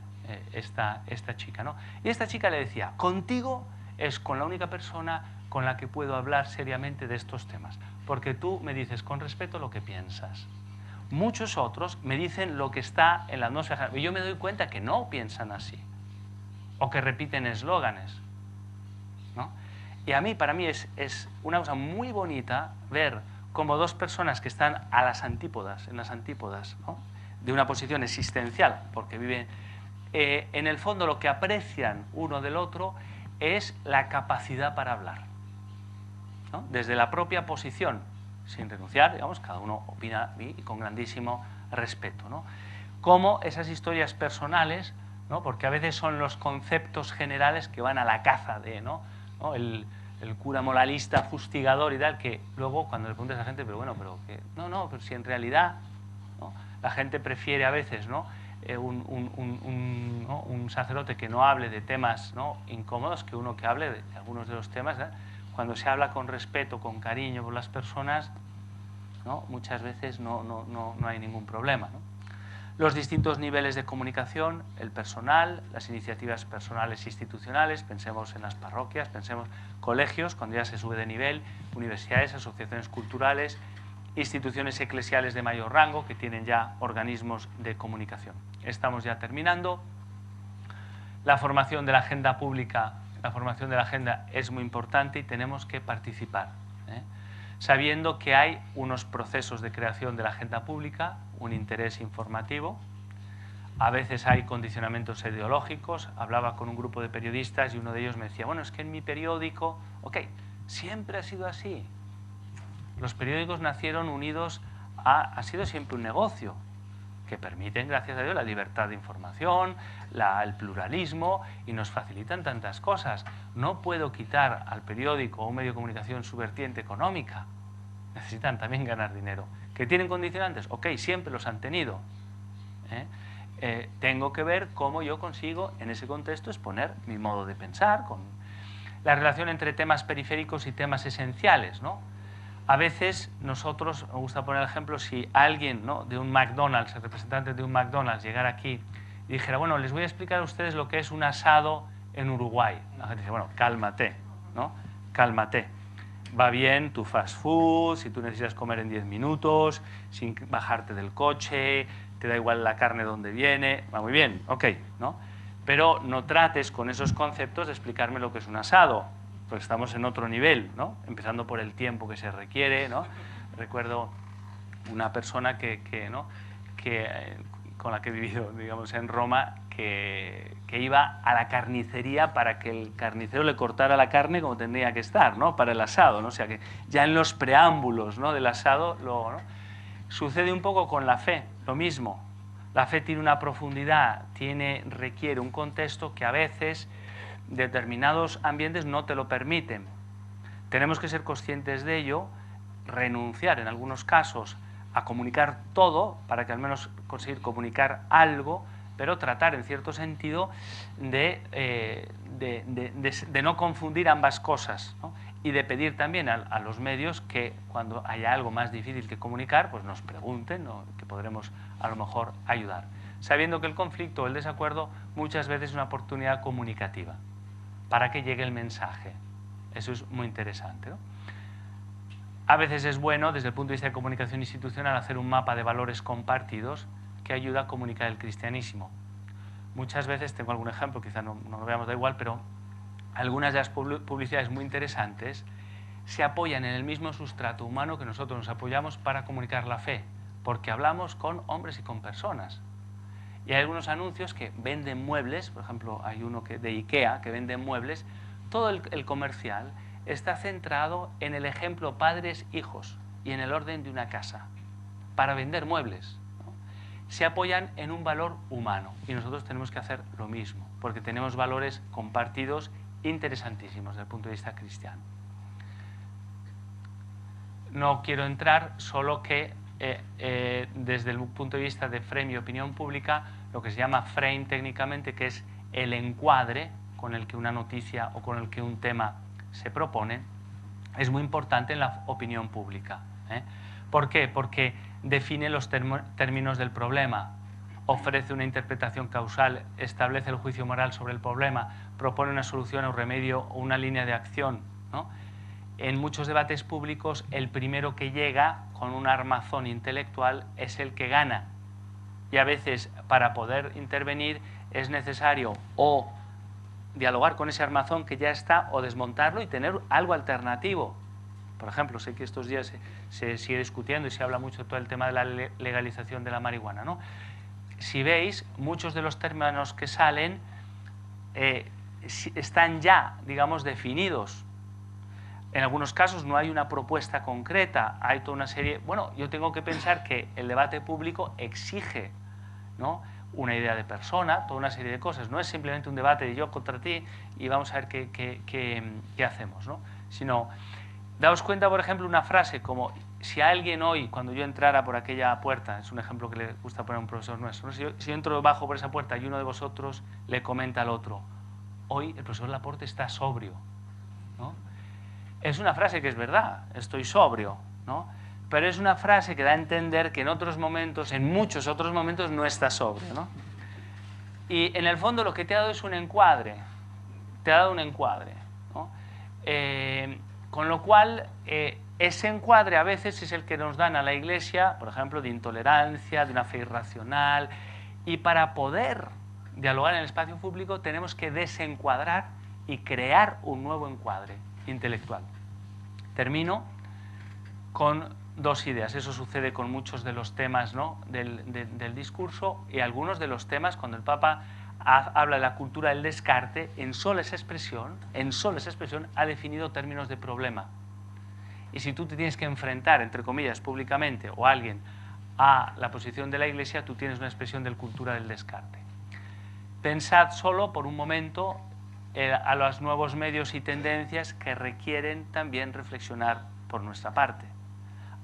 esta chica. Y esta chica le decía, contigo es con la única persona con la que puedo hablar seriamente de estos temas, porque tú me dices con respeto lo que piensas. Muchos otros me dicen lo que está en la atmósfera y yo me doy cuenta que no piensan así o que repiten eslóganes, ¿no? Y para mí es una cosa muy bonita ver cómo dos personas que están a las antípodas, en las antípodas, ¿no?, de una posición existencial, porque viven, en el fondo lo que aprecian uno del otro es la capacidad para hablar, ¿no?, desde la propia posición, sin renunciar, digamos, cada uno opina y con grandísimo respeto, ¿no? Como esas historias personales, ¿no?, porque a veces son los conceptos generales que van a la caza de, ¿no? El cura moralista, fustigador y tal, que luego cuando le preguntas a la gente, pero bueno, pero que no, pero si en realidad, ¿no?, la gente prefiere a veces, ¿no?, un sacerdote que no hable de temas, ¿no?, incómodos, que uno que hable de algunos de los temas, ¿no? Cuando se habla con respeto, con cariño por las personas, ¿no?, muchas veces no hay ningún problema, ¿no? Los distintos niveles de comunicación, el personal, las iniciativas personales e institucionales, pensemos en las parroquias, pensemos colegios, cuando ya se sube de nivel, universidades, asociaciones culturales, instituciones eclesiales de mayor rango que tienen ya organismos de comunicación. Estamos ya terminando. La formación de la agenda pública, la formación de la agenda es muy importante y tenemos que participar, sabiendo que hay unos procesos de creación de la agenda pública, un interés informativo, a veces hay condicionamientos ideológicos. Hablaba con un grupo de periodistas y uno de ellos me decía, bueno, es que en mi periódico, ok, siempre ha sido así. Los periódicos nacieron unidos ha sido siempre un negocio que permiten, gracias a Dios, la libertad de información, el pluralismo y nos facilitan tantas cosas. No puedo quitar al periódico o un medio de comunicación su vertiente económica. Necesitan también ganar dinero. ¿Que tienen condicionantes? Ok, siempre los han tenido. Tengo que ver cómo yo consigo en ese contexto exponer mi modo de pensar, con la relación entre temas periféricos y temas esenciales, ¿no? A veces nosotros, me gusta poner el ejemplo, si alguien, ¿no?, de un McDonald's, el representante de un McDonald's llegara aquí y dijera, bueno, les voy a explicar a ustedes lo que es un asado en Uruguay. La gente dice, bueno, cálmate, ¿no? Cálmate. Va bien tu fast food, si tú necesitas comer en 10 minutos, sin bajarte del coche, te da igual la carne donde viene, va muy bien, ok, ¿no? Pero no trates con esos conceptos de explicarme lo que es un asado, porque estamos en otro nivel, ¿no? Empezando por el tiempo que se requiere, ¿no? Recuerdo una persona con la que he vivido, digamos, en Roma, que iba a la carnicería para que el carnicero le cortara la carne como tendría que estar, ¿no?, para el asado, ¿no? O sea que ya en los preámbulos, ¿no?, del asado, ¿no? Sucede un poco con la fe, lo mismo. La fe tiene una profundidad, requiere un contexto que a veces determinados ambientes no te lo permiten. Tenemos que ser conscientes de ello, renunciar en algunos casos a comunicar todo para que al menos conseguir comunicar algo, pero tratar en cierto sentido de no confundir ambas cosas, ¿no? Y de pedir también a los medios que cuando haya algo más difícil que comunicar, pues nos pregunten, ¿no?, que podremos a lo mejor ayudar, sabiendo que el conflicto o el desacuerdo muchas veces es una oportunidad comunicativa para que llegue el mensaje. Eso es muy interesante, ¿no? A veces es bueno, desde el punto de vista de comunicación institucional, hacer un mapa de valores compartidos que ayuda a comunicar el cristianismo. Muchas veces, tengo algún ejemplo, quizá no lo veamos, da igual, pero algunas de las publicidades muy interesantes se apoyan en el mismo sustrato humano que nosotros nos apoyamos para comunicar la fe, porque hablamos con hombres y con personas. Y hay algunos anuncios que venden muebles, por ejemplo, hay uno de IKEA que vende muebles, todo el comercial está centrado en el ejemplo padres-hijos y en el orden de una casa, para vender muebles, ¿no? Se apoyan en un valor humano y nosotros tenemos que hacer lo mismo, porque tenemos valores compartidos interesantísimos desde el punto de vista cristiano. No quiero entrar, solo que desde el punto de vista de frame y opinión pública, lo que se llama frame técnicamente, que es el encuadre con el que una noticia o con el que un tema se propone, es muy importante en la opinión pública. ¿Por qué? Porque define los términos del problema, ofrece una interpretación causal, establece el juicio moral sobre el problema, propone una solución o un remedio o una línea de acción, ¿no? En muchos debates públicos, el primero que llega con un armazón intelectual es el que gana. Y a veces, para poder intervenir, es necesario o dialogar con ese armazón que ya está, o desmontarlo y tener algo alternativo. Por ejemplo, sé que estos días se sigue discutiendo y se habla mucho de todo el tema de la legalización de la marihuana, ¿no? Si veis, muchos de los términos que salen están ya, digamos, definidos. En algunos casos no hay una propuesta concreta, hay toda una serie... Bueno, yo tengo que pensar que el debate público exige, ¿no?, una idea de persona, toda una serie de cosas. No es simplemente un debate de yo contra ti y vamos a ver qué hacemos, ¿no? Sino, daos cuenta, por ejemplo, una frase como: si alguien hoy, cuando yo entrara por aquella puerta, es un ejemplo que le gusta poner a un profesor nuestro, ¿no? Si yo entro bajo por esa puerta y uno de vosotros le comenta al otro: hoy el profesor Laporte está sobrio, ¿no? Es una frase que es verdad, estoy sobrio, ¿no? Pero es una frase que da a entender que en otros momentos, en muchos otros momentos, no está sobrio, ¿no? Y en el fondo lo que te ha dado es un encuadre, te ha dado un encuadre, ¿no? Con lo cual, ese encuadre a veces es el que nos dan a la Iglesia, por ejemplo, de intolerancia, de una fe irracional, y para poder dialogar en el espacio público tenemos que desencuadrar y crear un nuevo encuadre intelectual. Termino con dos ideas. Eso sucede con muchos de los temas, ¿no?, del discurso, y algunos de los temas, cuando el Papa habla de la cultura del descarte, en sola esa expresión ha definido términos de problema. Y si tú te tienes que enfrentar, entre comillas, públicamente, o alguien, a la posición de la Iglesia, tú tienes una expresión de cultura del descarte. Pensad solo por un momento a los nuevos medios y tendencias que requieren también reflexionar por nuestra parte.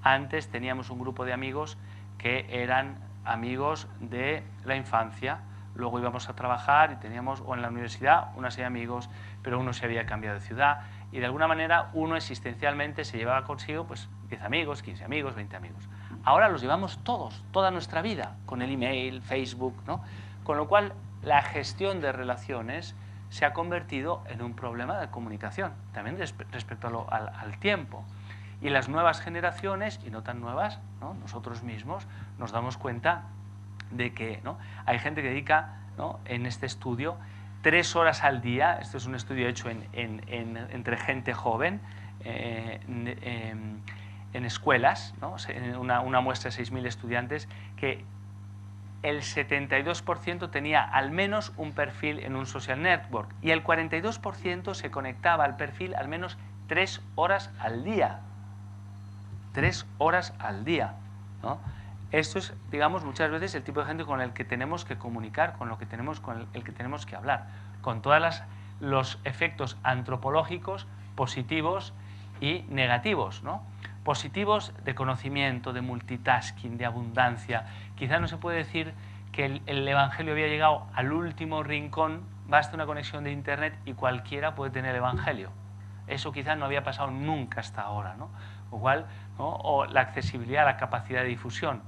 Antes teníamos un grupo de amigos que eran amigos de la infancia, luego íbamos a trabajar y teníamos, o en la universidad, una serie de amigos, pero uno se había cambiado de ciudad y de alguna manera uno existencialmente se llevaba consigo pues 10 amigos, 15 amigos, 20 amigos. Ahora los llevamos todos, toda nuestra vida, con el email, Facebook, ¿no? Con lo cual la gestión de relaciones se ha convertido en un problema de comunicación, también respecto al tiempo. Y las nuevas generaciones, y no tan nuevas, ¿no?, nosotros mismos nos damos cuenta de que, ¿no?, hay gente que dedica, ¿no?, en este estudio 3 horas al día. Esto es un estudio hecho entre gente joven en escuelas, ¿no?, una muestra de 6.000 estudiantes, que el 72% tenía al menos un perfil en un social network y el 42% se conectaba al perfil al menos 3 horas al día. 3 horas al día, ¿no? Esto es, digamos, muchas veces el tipo de gente con el que tenemos que comunicar, con el que tenemos que hablar, con todos los efectos antropológicos positivos y negativos, ¿no? Positivos de conocimiento, de multitasking, de abundancia. Quizá no se puede decir que el Evangelio había llegado al último rincón, basta una conexión de Internet y cualquiera puede tener el Evangelio. Eso quizá no había pasado nunca hasta ahora, ¿no? Igual, ¿no?, o la accesibilidad, la capacidad de difusión.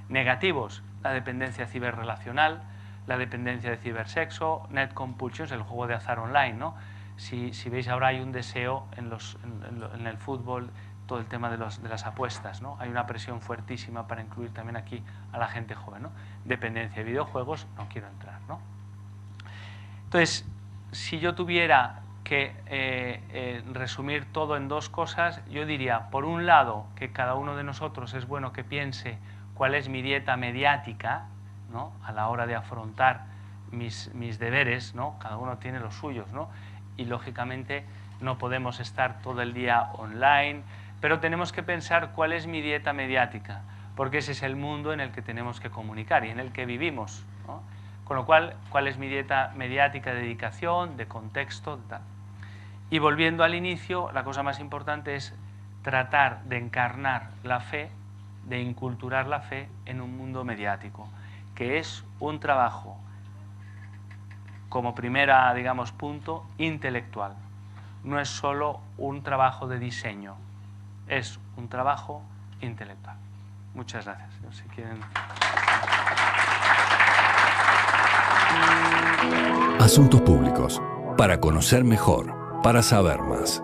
Negativos, la dependencia ciberrelacional, la dependencia de cibersexo, net compulsions, el juego de azar online, ¿no? Si veis, ahora hay un deseo en el fútbol, todo el tema de las apuestas, ¿no? Hay una presión fuertísima para incluir también aquí a la gente joven, ¿no? Dependencia de videojuegos, no quiero entrar, ¿no? Entonces, si yo tuviera que resumir todo en 2 cosas, yo diría, por un lado, que cada uno de nosotros es bueno que piense cuál es mi dieta mediática, ¿no?, a la hora de afrontar mis deberes, ¿no? Cada uno tiene los suyos, ¿no? Y lógicamente no podemos estar todo el día online, pero tenemos que pensar cuál es mi dieta mediática, porque ese es el mundo en el que tenemos que comunicar y en el que vivimos, ¿no? Con lo cual, ¿cuál es mi dieta mediática de dedicación, de contexto, de tal? Y volviendo al inicio, la cosa más importante es tratar de encarnar la fe, de inculturar la fe en un mundo mediático, que es un trabajo, como primera, digamos, punto, intelectual. No es solo un trabajo de diseño, es un trabajo intelectual. Muchas gracias. Si quieren... Asuntos públicos, para conocer mejor, para saber más.